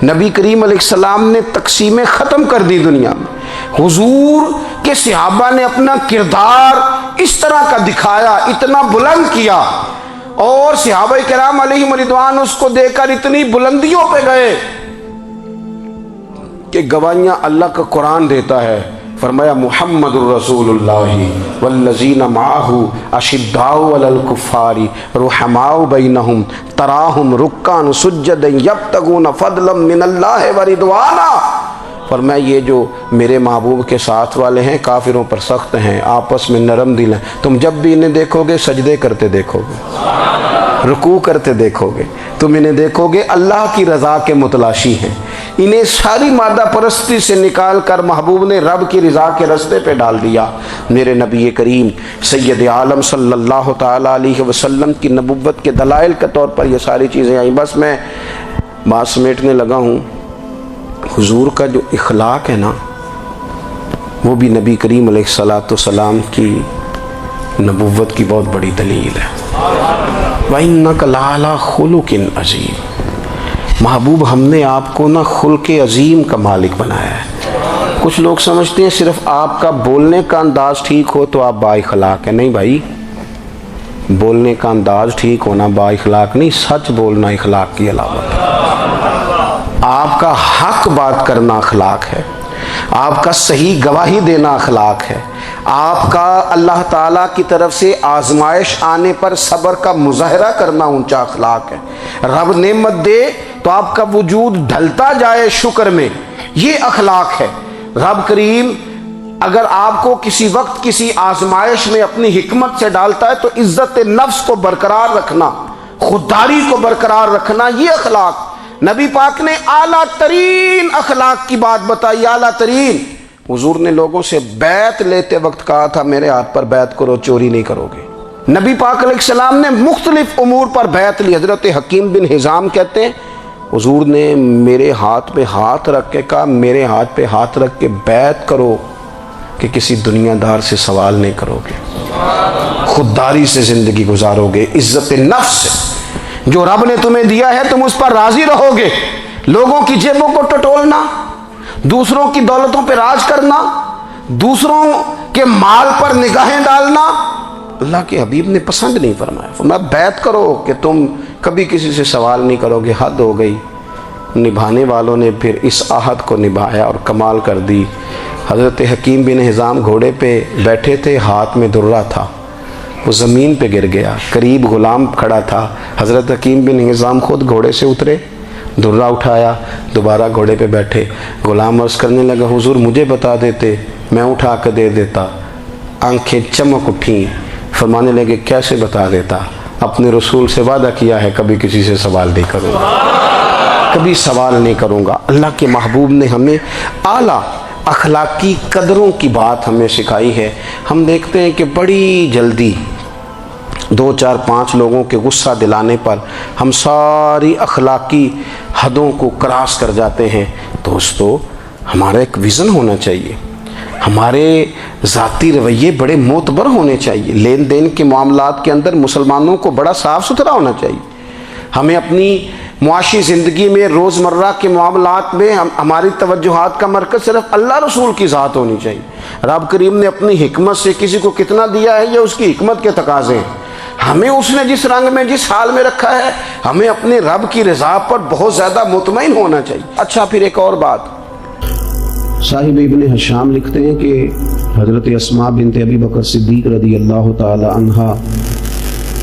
نبی کریم علیہ السلام نے تقسیمیں ختم کر دی دنیا میں. حضور کے صحابہ نے اپنا کردار اس طرح کا دکھایا, اتنا بلند کیا, اور صحابہ کرام علیہم رضوان اس کو دیکھ کر اتنی بلندیوں پہ گئے کہ گواہیاں اللہ کا قرآن دیتا ہے. فرمایا محمد الرسول اللہ والذین معہ اشداء علی الکفار رحماء بینہم تراہم رکعا سجدا یبتغون فضلا من اللہ ورضوانا. فرمایا یہ جو میرے محبوب کے ساتھ والے ہیں کافروں پر سخت ہیں, آپس میں نرم دل ہیں. تم جب بھی انہیں دیکھو گے سجدے کرتے دیکھو گے, رکوع کرتے دیکھو گے, تم انہیں دیکھو گے اللہ کی رضا کے متلاشی ہیں. انہیں ساری مادہ پرستی سے نکال کر محبوب نے رب کی رضا کے رستے پہ ڈال دیا. میرے نبی کریم سید عالم صلی اللہ تعالی علیہ وسلم کی نبوت کے دلائل کے طور پر یہ ساری چیزیں آئیں. بس میں بات سمیٹنے لگا ہوں. حضور کا جو اخلاق ہے نا, وہ بھی نبی کریم علیہ الصلاۃ والسلام کی نبوت کی بہت بڑی دلیل ہے. وَإِنَّكَ لَعَلَىٰ خُلُقٍ عَظِيمٍ. محبوب ہم نے آپ کو نا خلق عظیم کا مالک بنایا ہے. کچھ لوگ سمجھتے ہیں صرف آپ کا بولنے کا انداز ٹھیک ہو تو آپ با اخلاق ہیں. نہیں بھائی, بولنے کا انداز ٹھیک ہونا با اخلاق نہیں, سچ بولنا اخلاق کی علامت ہے. آپ کا حق بات کرنا اخلاق ہے, آپ کا صحیح گواہی دینا اخلاق ہے, آپ کا اللہ تعالیٰ کی طرف سے آزمائش آنے پر صبر کا مظاہرہ کرنا اونچا اخلاق ہے. رب نعمت دے تو آپ کا وجود ڈھلتا جائے شکر میں, یہ اخلاق ہے. رب کریم اگر آپ کو کسی وقت کسی آزمائش میں اپنی حکمت سے ڈالتا ہے تو عزت نفس کو برقرار رکھنا, خودداری کو برقرار رکھنا, یہ اخلاق. نبی پاک نے اعلیٰ ترین اخلاق کی بات بتائی, اعلیٰ ترین. حضور نے لوگوں سے بیعت لیتے وقت کہا تھا میرے ہاتھ پر بیعت کرو, چوری نہیں کرو گے. نبی پاک علیہ السلام نے مختلف امور پر بیعت لی. حضرت حکیم بن حزام کہتے ہیں حضور نے میرے ہاتھ پہ ہاتھ رکھ کے کہا میرے ہاتھ پہ ہاتھ رکھ کے بیعت کرو کہ کسی دنیا دار سے سوال نہیں کرو گے, خودداری سے زندگی گزارو گے, عزت نفس سے جو رب نے تمہیں دیا ہے تم اس پر راضی رہو گے. لوگوں کی جیبوں کو ٹٹولنا, دوسروں کی دولتوں پہ راج کرنا, دوسروں کے مال پر نگاہیں ڈالنا اللہ کے حبیب نے پسند نہیں فرمایا. فرمایا بیعت کرو کہ تم کبھی کسی سے سوال نہیں کرو گے. حد ہو گئی. نبھانے والوں نے پھر اس عہد کو نبھایا اور کمال کر دی. حضرت حکیم بن حزام گھوڑے پہ بیٹھے تھے, ہاتھ میں درہ تھا, وہ زمین پہ گر گیا. قریب غلام کھڑا تھا. حضرت حکیم بن حزام خود گھوڑے سے اترے, درہ اٹھایا, دوبارہ گھوڑے پہ بیٹھے. غلام عرض کرنے لگا حضور مجھے بتا دیتے میں اٹھا کے دے دیتا. آنکھیں چمک اٹھیں. فرمانے لگے کیسے بتا دیتا, اپنے رسول سے وعدہ کیا ہے کبھی کسی سے سوال نہیں کروں گا, کبھی سوال نہیں کروں گا. اللہ کے محبوب نے ہمیں اعلیٰ اخلاقی قدروں کی بات ہمیں سکھائی ہے. ہم دیکھتے ہیں کہ بڑی جلدی 2 4 5 لوگوں کے غصہ دلانے پر ہم ساری اخلاقی حدوں کو کراس کر جاتے ہیں. دوستو ہمارا ایک ویژن ہونا چاہیے, ہمارے ذاتی رویے بڑے معتبر ہونے چاہیے. لین دین کے معاملات کے اندر مسلمانوں کو بڑا صاف ستھرا ہونا چاہیے. ہمیں اپنی معاشی زندگی میں روزمرہ کے معاملات میں ہماری توجہات کا مرکز صرف اللہ رسول کی ذات ہونی چاہیے. رب کریم نے اپنی حکمت سے کسی کو کتنا دیا ہے یہ اس کی حکمت کے تقاضے ہیں. ہمیں اس نے جس رنگ میں جس حال میں رکھا ہے ہمیں اپنے رب کی رضا پر بہت زیادہ مطمئن ہونا چاہیے. اچھا پھر ایک اور بات, صاحب ابن حشام لکھتے ہیں کہ حضرت اسماء بنت ابی بکر صدیق رضی اللہ تعالی عنہا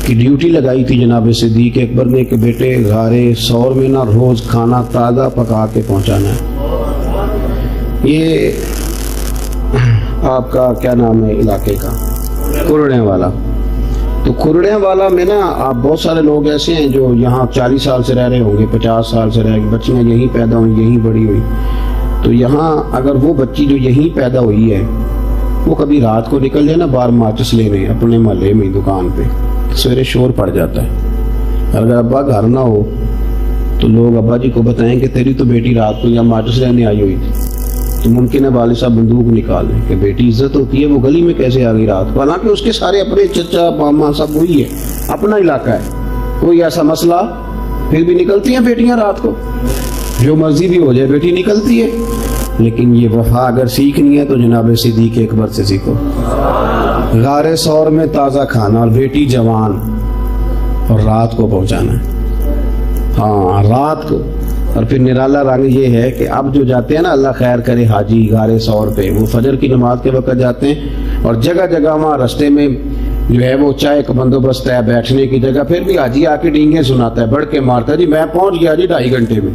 کی ڈیوٹی لگائی تھی جناب صدیق اکبر نے کہ بیٹے غار ثور میں نا روز کھانا تازہ پکا کے پہنچانا ہے. یہ آپ کا کیا نام ہے علاقے کا, کورڑے والا. تو کورڑے والا میں نا آپ بہت سارے لوگ ایسے ہیں جو یہاں 40 سال سے رہ رہے ہوں گے, 50 سال سے رہ رہے, بچیاں یہیں پیدا ہوئی یہیں بڑی ہوئی. تو یہاں اگر وہ بچی جو یہیں پیدا ہوئی ہے وہ کبھی رات کو نکل جائے نا باہر ماچس لینے اپنے محلے میں دکان پہ, سویرے شور پڑ جاتا ہے. اگر ابا گھر نہ ہو تو لوگ ابا جی کو بتائیں کہ تیری تو بیٹی رات کو یا ماچس لینے آئی ہوئی تھی. تو ممکن ہے والد صاحب بندوق نکال لیں کہ بیٹی عزت ہوتی ہے, وہ گلی میں کیسے آ گئی رات کو, حالانکہ اس کے سارے اپنے چچا ماما سب وہی ہے, اپنا علاقہ ہے, کوئی ایسا مسئلہ. پھر بھی نکلتی ہیں بیٹیاں رات کو, جو مرضی بھی ہو جائے بیٹی نکلتی ہے. لیکن یہ وفا اگر سیکھنی ہے تو جناب صدیق اکبر سے سیکھو. غار ثور میں تازہ کھانا اور بیٹی جوان اور رات کو پہنچانا ہے. ہاں رات کو. اور پھر نرالا رنگ یہ ہے کہ اب جو جاتے ہیں نا اللہ خیر کرے حاجی غار ثور پہ, وہ فجر کی نماز کے وقت جاتے ہیں اور جگہ جگہ وہاں رستے میں جو ہے وہ چائے کا بندوبست ہے, بیٹھنے کی جگہ. پھر بھی حاجی آ کے ڈینگیں سناتا ہے, بڑھ کے مارتا ہے جی میں پہنچ گیا جی 2.5 گھنٹے میں,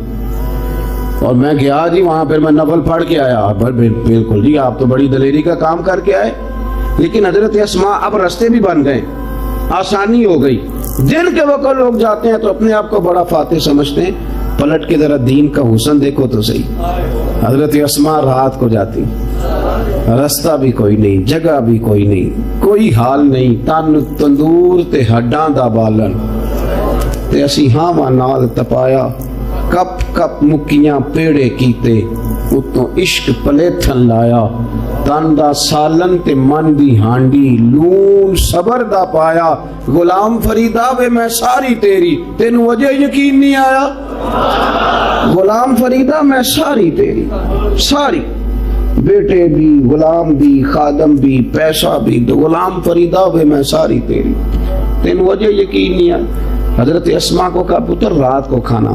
اور میں گیا جی وہاں پھر میں نفل پڑھ کے آیا. بالکل جی آپ تو بڑی دلیری کا کام کر کے آئے. لیکن حضرت اسماء اب رستے بھی بن گئے, آسانی ہو گئی. دن کے وقت لوگ جاتے ہیں تو اپنے آپ کو بڑا فاتح سمجھتے ہیں, پلٹ کے ذرا دین کا حسن دیکھو تو صحیح. حضرت اسماء رات کو جاتی, رستہ بھی کوئی نہیں, جگہ بھی کوئی نہیں, کوئی حال نہیں, تن تندور تے ہڈاں دا بالن تے اسی ہاں نال تپایا, کپ کپ مکیاں پیڑے کیتے, اتوں عشق پلیتھن لایا, تن دا سالن تے من دی ہانڈی, لون صبر دا پایا. غلام فریدا وے میں ساری تیری, تینوں وجہ یقین نہیں آیا. غلام فریدا میں ساری تیری, ساری, بیٹے بھی, غلام بھی, خادم بھی, پیسہ بھی, غلام فریدا وے میں ساری تیری, تینوں وجہ یقین نہیں آیا. حضرت اسماء کو کہا پتر رات کو کھانا.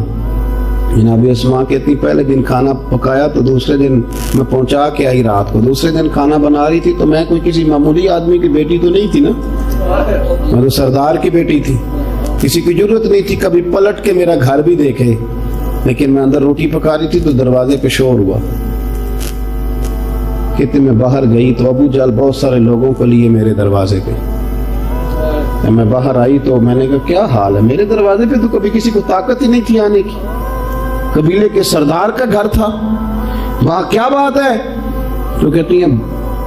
جناب اسماء کہتی پہلے دن کھانا پکایا تو دوسرے دن میں پہنچا کے آئی رات کو. دوسرے دن کھانا بنا رہی تھی تو میں کوئی کسی معمولی آدمی کی بیٹی تو نہیں تھی نا, میں تو سردار کی بیٹی تھی. کسی کی ضرورت نہیں تھی کبھی پلٹ کے میرا گھر بھی دیکھے. لیکن میں اندر روٹی پکا رہی تھی تو دروازے پہ شور ہوا. کہتے میں باہر گئی تو ابو جال بہت سارے لوگوں کو لیے میرے دروازے پہ. میں باہر آئی تو میں نے کہا کیا حال ہے, میرے دروازے پہ تو کبھی کسی کو طاقت ہی نہیں تھی آنے کی. قبیلے کے سردار کا گھر تھا, وہاں کیا بات ہے؟ تو کہتی ہیں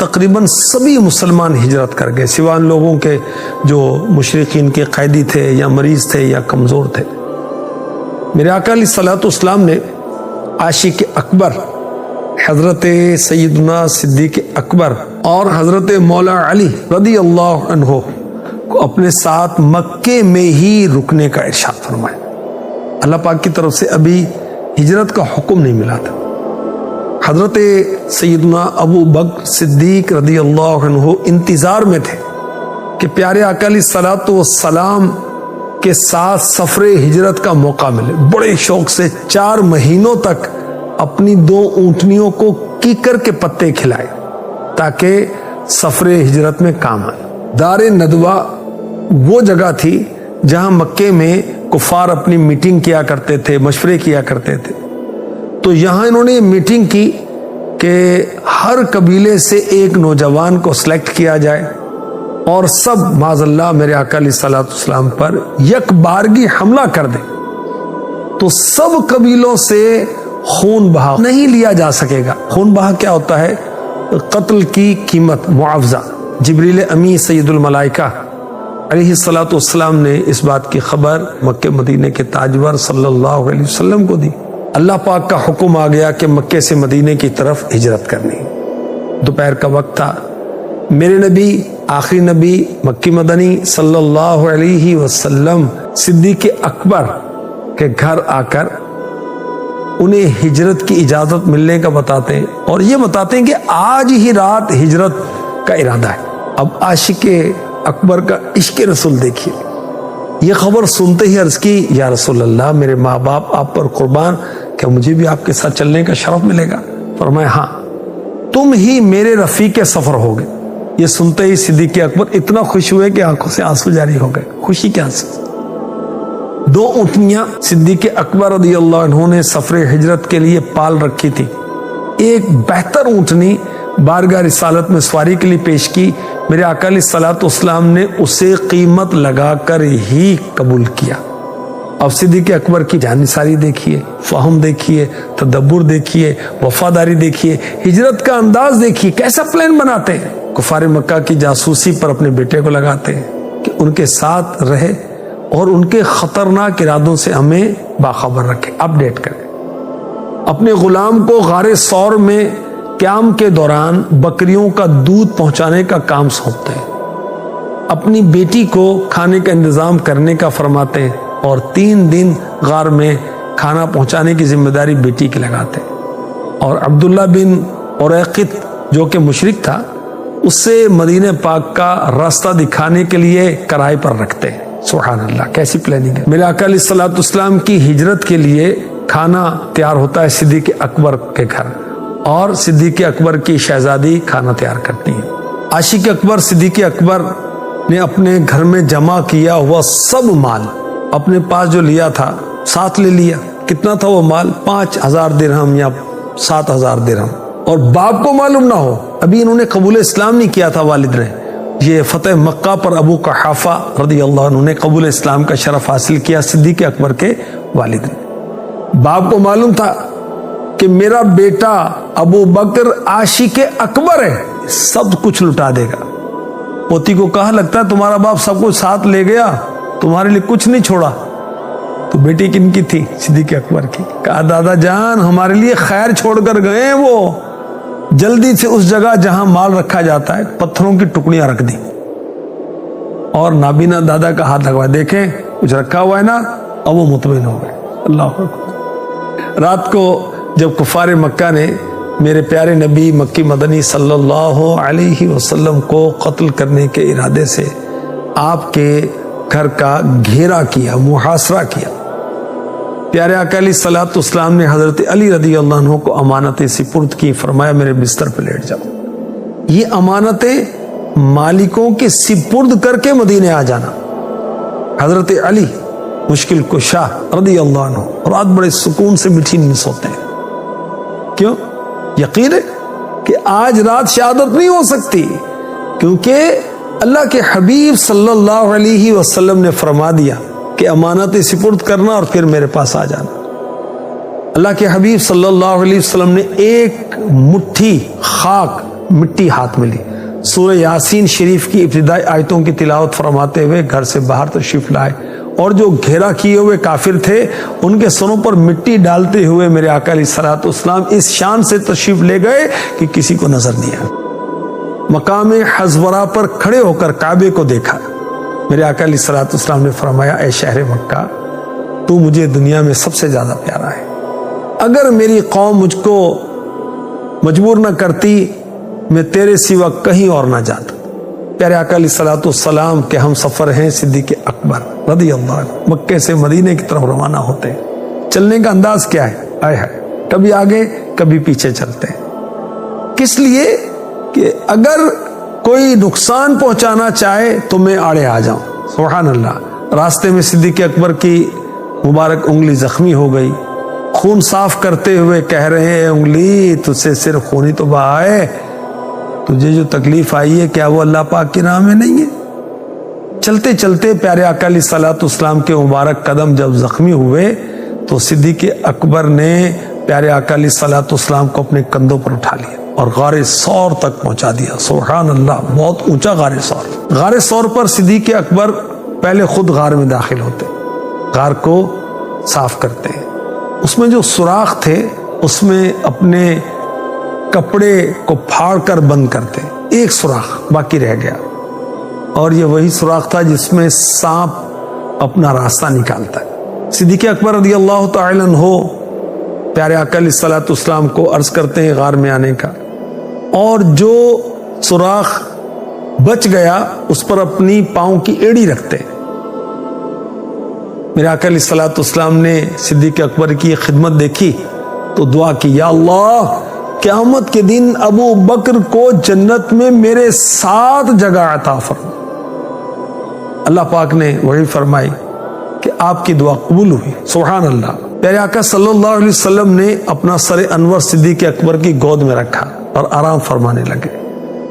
تقریباً سبھی مسلمان ہجرت کر گئے سوائے ان لوگوں کے جو مشرقین کے قیدی تھے یا مریض تھے یا کمزور تھے۔ میرے آقا علیہ الصلوۃ والسلام نے عاشق اکبر حضرت سیدنا صدیق اکبر اور حضرت مولا علی رضی اللہ عنہ کو اپنے ساتھ مکے میں ہی رکنے کا ارشاد فرمایا۔ اللہ پاک کی طرف سے ابھی ہجرت کا حکم نہیں ملا تھا۔ حضرت سیدنا ابو بکر صدیق رضی اللہ عنہ انتظار میں تھے کہ پیارے آقا علیہ الصلوۃ والسلام کے ساتھ سفر ہجرت کا موقع ملے۔ بڑے شوق سے 4 مہینوں تک اپنی 2 اونٹنیوں کو کیکر کے پتے کھلائے تاکہ سفر ہجرت میں کام آئے۔ دار ندوہ وہ جگہ تھی جہاں مکے میں کفار اپنی میٹنگ کیا کرتے تھے، مشورے کیا کرتے تھے۔ تو یہاں انہوں نے میٹنگ کی کہ ہر قبیلے سے ایک نوجوان کو سلیکٹ کیا جائے اور سب معاذ اللہ میرے آقا علیہ الصلوۃ والسلام پر یک بارگی حملہ کر دیں تو سب قبیلوں سے خون بہا نہیں لیا جا سکے گا۔ خون بہا کیا ہوتا ہے؟ قتل کی قیمت، معاوضہ۔ جبریل امی سید الملائکہ علیہ الصلوۃ والسلام نے اس بات کی خبر مکے مدینے کے تاجور صلی اللہ علیہ وسلم کو دی۔ اللہ پاک کا حکم آ گیا کہ مکے سے مدینے کی طرف ہجرت کرنی۔ دوپہر کا وقت تھا۔ میرے نبی، آخری نبی مکی مدنی صلی اللہ علیہ وسلم صدیق اکبر کے گھر آ کر انہیں ہجرت کی اجازت ملنے کا بتاتے ہیں اور یہ بتاتے ہیں کہ آج ہی رات ہجرت کا ارادہ ہے۔ اب عاشق اکبر کا عشق رسول دیکھیے، یہ خبر سنتے ہی عرض کی یا رسول اللہ، میرے ماں باپ آپ پر قربان، کیا مجھے بھی آپ کے ساتھ چلنے کا شرف ملے گا؟ فرمایا ہاں، تم ہی میرے رفیق سفر ہوگے۔ یہ سنتے ہی صدیق اکبر اتنا خوش ہوئے کہ آنکھوں سے آنسو جاری ہو گئے، خوشی کے آنسو۔ 2 اونٹنیاں صدیق اکبر رضی اللہ عنہ نے سفر ہجرت کے لیے پال رکھی تھی۔ ایک بہتر اونٹنی بارگاہ رسالت میں سواری کے لیے پیش کی۔ میرے آقا علیہ الصلوۃ والسلام نے اسے قیمت لگا کر ہی قبول کیا۔ اب صدیق اکبر کی جانثاری دیکھیے، فہم دیکھیے، تدبر دیکھیے، وفاداری دیکھیے، ہجرت کا انداز دیکھیے، کیسا پلان بناتے ہیں۔ کفار مکہ کی جاسوسی پر اپنے بیٹے کو لگاتے ہیں کہ ان کے ساتھ رہے اور ان کے خطرناک ارادوں سے ہمیں باخبر رکھے، اپڈیٹ کرے۔ اپنے غلام کو غار ثور میں قیام کے دوران بکریوں کا دودھ پہنچانے کا کام سونپتے ہیں۔ اپنی بیٹی کو کھانے کا انتظام کرنے کا فرماتے ہیں اور 3 دن غار میں کھانا پہنچانے کی ذمہ داری بیٹی کی لگاتے ہیں۔ اور عبداللہ بن عریقط جو کہ مشرک تھا، اس سے مدینہ پاک کا راستہ دکھانے کے لیے کرائے پر رکھتے ہیں۔ سبحان اللہ، کیسی پلاننگ ہے۔ میرے آقا علیہ الصلوۃ والسلام کی ہجرت کے لیے کھانا تیار ہوتا ہے صدیق اکبر کے گھر، اور صدیق اکبر کی شہزادی کھانا تیار کرتی ہیں۔ عاشق اکبر صدیق اکبر نے اپنے گھر میں جمع کیا ہوا سب مال اپنے پاس جو لیا تھا ساتھ لے لیا۔ کتنا تھا وہ مال؟ 5000 درہم یا 7000 درہم۔ اور باپ کو معلوم نہ ہو، ابھی انہوں نے قبول اسلام نہیں کیا تھا والد نے۔ یہ فتح مکہ پر ابو قحافہ رضی اللہ عنہ نے قبول اسلام کا شرف حاصل کیا صدیق اکبر کے والد نے۔ باپ کو معلوم تھا کہ میرا بیٹا ابو بکر عاشق اکبر ہے، سب کچھ لٹا دے گا۔ پوتی کو کہا لگتا ہے تمہارا باپ سب کچھ ساتھ لے گیا، تمہارے لیے کچھ نہیں چھوڑا۔ تو بیٹی کن کی تھی؟ صدیق اکبر کی۔ کہا دادا جان ہمارے لیے خیر چھوڑ کر گئے ہیں، وہ جلدی سے اس جگہ جہاں مال رکھا جاتا ہے پتھروں کی ٹکڑیاں رکھ دی اور نابینا دادا کا ہاتھ لگوا، دیکھیں کچھ رکھا ہوا ہے نا۔ اب وہ مطمئن ہو گئے۔ اللہ اکبر۔ رات کو جب کفار مکہ نے میرے پیارے نبی مکی مدنی صلی اللہ علیہ وسلم کو قتل کرنے کے ارادے سے آپ کے گھر کا گھیرا کیا، محاصرہ کیا، پیارے آقا علیہ الصلوۃ والسلام نے حضرت علی رضی اللہ عنہ کو امانتیں سپرد کی، فرمایا میرے بستر پہ لیٹ جاؤ۔ یہ امانتیں مالکوں کے سپرد کر کے مدینے آ جانا۔ حضرت علی مشکل کشا رضی اللہ عنہ رات بڑے سکون سے میٹھی نیند سوتے ہیں۔ کیوں؟ یقین ہے کہ آج رات شہادت نہیں ہو سکتی، کیونکہ اللہ کے حبیب صلی اللہ علیہ وسلم نے فرما دیا کہ کہ امانت سپرد کرنا اور پھر میرے پاس آ جانا۔ اللہ کے حبیب صلی اللہ علیہ وسلم نے ایک مٹھی خاک مٹی ہاتھ میں لی، سورہ یاسین شریف کی ابتدائی آیتوں کی تلاوت فرماتے ہوئے گھر سے باہر تشریف لائے، اور جو گھیرا کیے ہوئے کافر تھے ان کے سروں پر مٹی ڈالتے ہوئے میرے آقا علیہ الصلوۃ والسلام اس شان سے تشریف لے گئے کہ کسی کو نظر نہیں آیا۔ مقام حزورہ پر کھڑے ہو کر کعبے کو دیکھا، میرے آقا علیہ الصلوۃ والسلام نے فرمایا، اے شہر مکہ، تو مجھے دنیا میں سب سے زیادہ پیارا ہے، اگر میری قوم مجھ کو مجبور نہ کرتی میں تیرے سوا کہیں اور نہ جاتا۔ پیارے آقا علیہ الصلوۃ والسلام کے ہم سفر ہیں صدیق اکبر رضی اللہ عنہ، مکے سے مدینے کی طرف روانہ ہوتے ہیں۔ چلنے کا انداز کیا ہے؟ آئے ہے، کبھی آگے کبھی پیچھے چلتے ہیں۔ کس لیے؟ کہ اگر کوئی نقصان پہنچانا چاہے تو میں آڑے آ جاؤں۔ سبحان اللہ۔ راستے میں صدیق اکبر کی مبارک انگلی زخمی ہو گئی، خون صاف کرتے ہوئے کہہ رہے ہیں، انگلی تجھ سے صرف خون ہی تو بہا ہے، تجھے جو تکلیف آئی ہے کیا وہ اللہ پاک کی راہ میں نہیں ہے؟ چلتے چلتے پیارے آقا علیہ الصلوۃ والسلام کے مبارک قدم جب زخمی ہوئے تو صدیق اکبر نے پیارے آقا علیہ الصلوۃ والسلام کو اپنے کندھوں پر اٹھا لیا اور غار ثور تک پہنچا دیا۔ سبحان اللہ، بہت اونچا غار ثور۔ غار ثور پر صدیق اکبر پہلے خود غار میں داخل ہوتے، غار کو صاف کرتے، اس میں جو سوراخ تھے اس میں اپنے کپڑے کو پھاڑ کر بند کرتے، ایک سوراخ باقی رہ گیا، اور یہ وہی سوراخ تھا جس میں سانپ اپنا راستہ نکالتا ہے۔ صدیق اکبر رضی اللہ تعالی عنہ پیارے آقا علیہ الصلوۃ والسلام کو عرض کرتے ہیں غار میں آنے کا، اور جو سوراخ بچ گیا اس پر اپنی پاؤں کی ایڑی رکھتے ہیں۔ میرے آقا علیہ الصلوۃ والسلام نے صدیق اکبر کی خدمت دیکھی تو دعا کی، یا اللہ قیامت کے دن ابو بکر کو جنت میں میرے ساتھ جگہ عطا فرما۔ اللہ پاک نے وہی فرمائی کہ آپ کی دعا قبول ہوئی۔ سبحان اللہ۔ پیارے آقا صلی اللہ علیہ وسلم نے اپنا سر انور صدیق اکبر کی گود میں رکھا اور آرام فرمانے لگے۔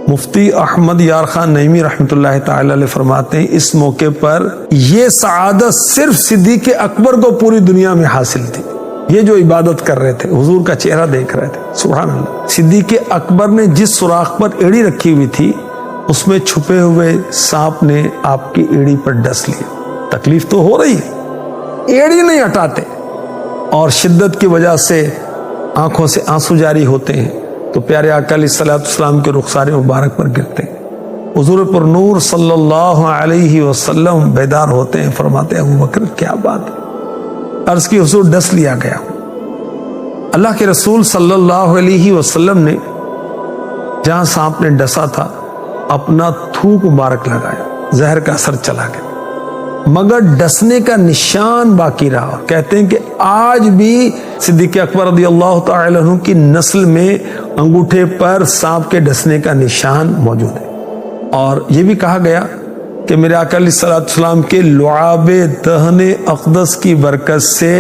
مفتی احمد یار خان نعیمی رحمۃ اللہ تعالی علیہ فرماتے ہیں، اس موقع پر یہ سعادت صرف صدیق اکبر کو پوری دنیا میں حاصل تھی، یہ جو عبادت کر رہے تھے، حضور کا چہرہ دیکھ رہے تھے۔ سبحان اللہ۔ صدیق اکبر نے جس سوراخ پر ایڑی رکھی ہوئی تھی اس میں چھپے ہوئے سانپ نے آپ کی ایڑی پر ڈس لیا۔ تکلیف تو ہو رہی ہے، ایڑی نہیں ہٹاتے، اور شدت کی وجہ سے آنکھوں سے آنسو جاری ہوتے ہیں تو پیارے آقا علیہ الصلوۃ والسلام کے رخسار مبارک پر گرتے ہیں۔ حضور پر نور صلی اللہ علیہ وسلم بیدار ہوتے ہیں، فرماتے ہیں، ابو بکر کیا بات ہے؟ عرض کی حضور ڈس لیا گیا۔ اللہ کے رسول صلی اللہ علیہ وسلم نے جہاں سانپ نے ڈسا تھا اپنا تھوک مبارک لگایا، زہر کا اثر چلا گیا، مگر ڈسنے کا نشان باقی رہا۔ کہتے ہیں کہ آج بھی صدیق اکبر رضی اللہ تعالی عنہ کی نسل میں انگوٹھے پر سانپ کے ڈسنے کا نشان موجود ہے۔ اور یہ بھی کہا گیا کہ میرے آقا علیہ الصلوۃ والسلام کے لعاب دہن اقدس کی برکت سے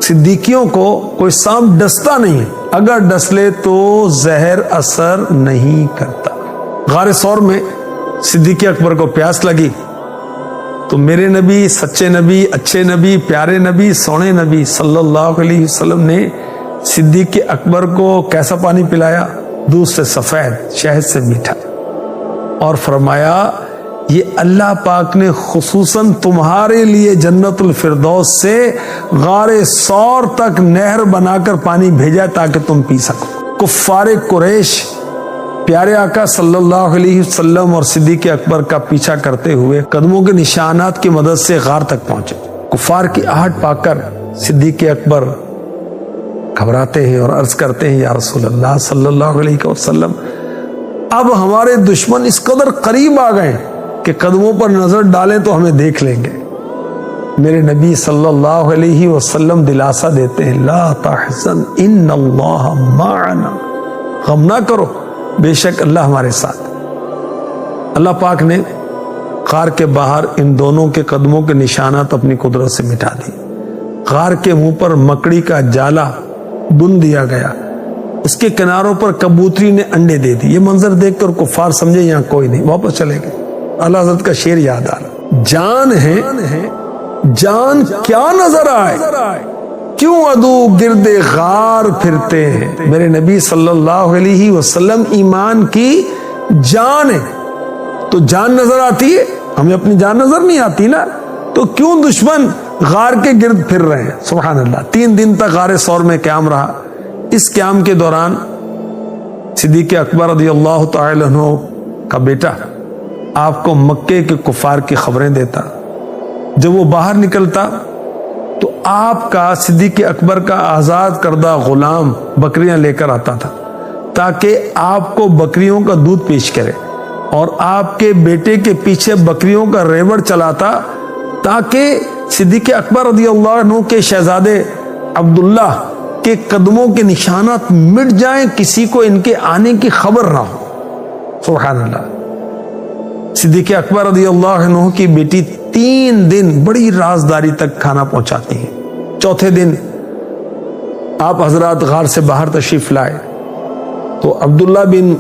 صدیقیوں کو کوئی سانپ ڈستا نہیں ہے، اگر ڈس لے تو زہر اثر نہیں کرتا۔ غار ثور میں صدیق اکبر کو پیاس لگی تو میرے نبی، سچے نبی، اچھے نبی، پیارے نبی، سونے نبی صلی اللہ علیہ وسلم نے صدیق اکبر کو کیسا پانی پلایا؟ دودھ سے سفید، شہد سے میٹھا، اور فرمایا یہ اللہ پاک نے خصوصاً تمہارے لیے جنت الفردوس سے غار ثور تک نہر بنا کر پانی بھیجا تاکہ تم پی سکو۔ کفار قریش پیارے آقا صلی اللہ علیہ وسلم اور صدیق اکبر کا پیچھا کرتے ہوئے قدموں کے نشانات کی مدد سے غار تک پہنچے۔ کفار کی آہٹ پا کر صدیق اکبر گھبراتے ہیں اور عرض کرتے ہیں، یا رسول اللہ صلی اللہ علیہ وسلم، اب ہمارے دشمن اس قدر قریب آ گئے کہ قدموں پر نظر ڈالیں تو ہمیں دیکھ لیں گے۔ میرے نبی صلی اللہ علیہ وسلم دلاسا دیتے ہیں، لا تحزن ان اللہ معنا، غم نہ کرو، بے شک اللہ ہمارے ساتھ۔ اللہ پاک نے غار کے باہر ان دونوں کے قدموں کے نشانات اپنی قدرت سے مٹا دی۔ غار کے منہ پر مکڑی کا جالا بن دیا گیا، اس کے کناروں پر کبوتری نے انڈے دے دی۔ یہ منظر دیکھ کر کفار سمجھے یہاں کوئی نہیں، واپس چلے گئے۔ اللہ حضرت کا شعر یاد آ رہا، جان ہے جان کیا نظر آئے، کیوں عدو گرد غار پھرتے ہیں؟ میرے نبی صلی اللہ علیہ وسلم ایمان کی جان ہے، تو جان نظر آتی ہے، ہمیں اپنی جان نظر نہیں آتی نا، تو کیوں دشمن غار کے گرد پھر رہے ہیں؟ سبحان اللہ۔ 3 دن تک غار ثور میں قیام رہا۔ اس قیام کے دوران صدیق اکبر رضی اللہ تعالی عنہ کا بیٹا آپ کو مکے کے کفار کی خبریں دیتا۔ جب وہ باہر نکلتا تو آپ کا صدیق اکبر کا آزاد کردہ غلام بکریاں لے کر آتا تھا تاکہ آپ کو بکریوں کا دودھ پیش کرے، اور آپ کے بیٹے کے پیچھے بکریوں کا ریوڑ چلاتا تاکہ صدیق اکبر رضی اللہ عنہ کے شہزادے عبداللہ کے قدموں کے نشانات مٹ جائیں، کسی کو ان کے آنے کی خبر نہ ہو۔ سبحان اللہ۔ صدیق اکبر رضی اللہ عنہ کی بیٹی 3 دن بڑی رازداری تک کھانا پہنچاتی ہیں۔ چوتھے دن آپ حضرات غار سے باہر تشریف لائے تو عبداللہ بن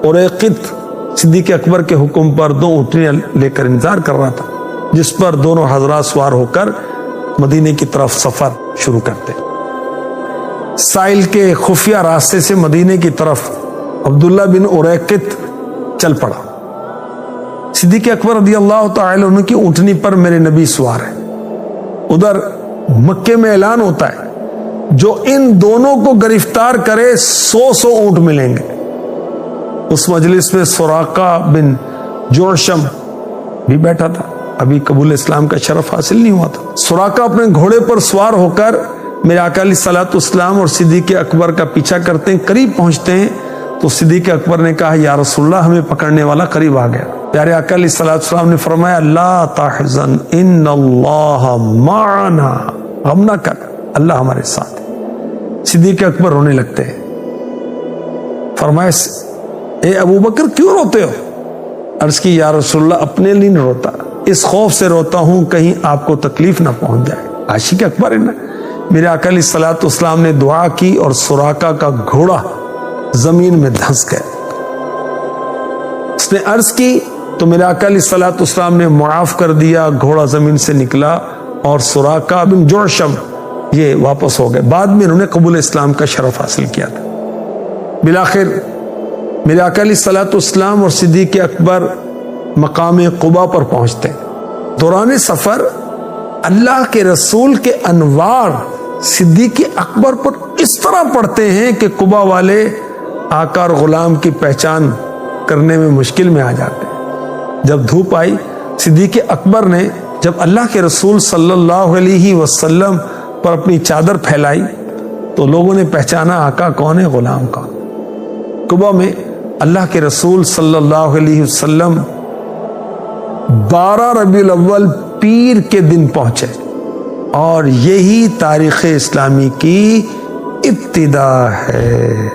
اریقط صدیق اکبر کے حکم پر 2 اونٹنیاں لے کر انتظار کر رہا تھا، جس پر دونوں حضرات سوار ہو کر مدینے کی طرف سفر شروع کرتے۔ ساحل کے خفیہ راستے سے مدینے کی طرف عبداللہ بن اریقط چل پڑا۔ صدیق اکبر رضی اللہ تعالی عنہ کی اونٹنی پر میرے نبی سوار ہے۔ ادھر مکے میں اعلان ہوتا ہے جو ان دونوں کو گرفتار کرے 100 اونٹ ملیں گے۔ اس مجلس میں سراقہ بن جعشم بھی بیٹھا تھا، ابھی قبول اسلام کا شرف حاصل نہیں ہوا تھا۔ سراقہ اپنے گھوڑے پر سوار ہو کر میرے آقا علیہ الصلوۃ والسلام اور صدیق اکبر کا پیچھا کرتے ہیں۔ قریب پہنچتے ہیں تو صدیق اکبر نے کہا یا رسول اللہ، ہمیں پکڑنے والا قریب آ گیا۔ پیارے آقا علیہ الصلوۃ والسلام نے فرمایا لا تحزن ان اللہ معنا، غم نہ کر، اللہ ہمارے ساتھ ہے۔ صدیق اکبر رونے لگتے ہیں۔ فرمایا اے ابو بکر کیوں روتے ہو؟ عرض کی یا رسول اللہ، اپنے لیے نہیں روتا، اس خوف سے روتا ہوں کہیں آپ کو تکلیف نہ پہنچ جائے۔ عاشق اکبر ہے نا۔ میرے آقا علیہ الصلوۃ والسلام نے دعا کی اور سراقہ کا گھوڑا زمین میں دھنس گیا۔ اس نے عرض کی تو میرے آقا علیہ الصلوۃ والسلام نے معاف کر دیا، گھوڑا زمین سے نکلا اور سراقہ بن جعشم یہ واپس ہو گئے۔ بعد میں انہوں نے قبول اسلام کا شرف حاصل کیا تھا۔ بالآخر میرے آقا علیہ الصلوۃ والسلام اور صدیق اکبر مقام قبا پر پہنچتے ہیں۔ دوران سفر اللہ کے رسول کے انوار صدیق اکبر پر اس طرح پڑتے ہیں کہ قبا والے آقا اور غلام کی پہچان کرنے میں مشکل میں آ جاتے ہیں۔ جب دھوپ آئی، صدیق اکبر نے جب اللہ کے رسول صلی اللہ علیہ وسلم پر اپنی چادر پھیلائی تو لوگوں نے پہچانا آقا کون ہے، غلام کا۔ قبا میں اللہ کے رسول صلی اللہ علیہ وسلم 12 ربیع الاول پیر کے دن پہنچے، اور یہی تاریخ اسلامی کی ابتدا ہے۔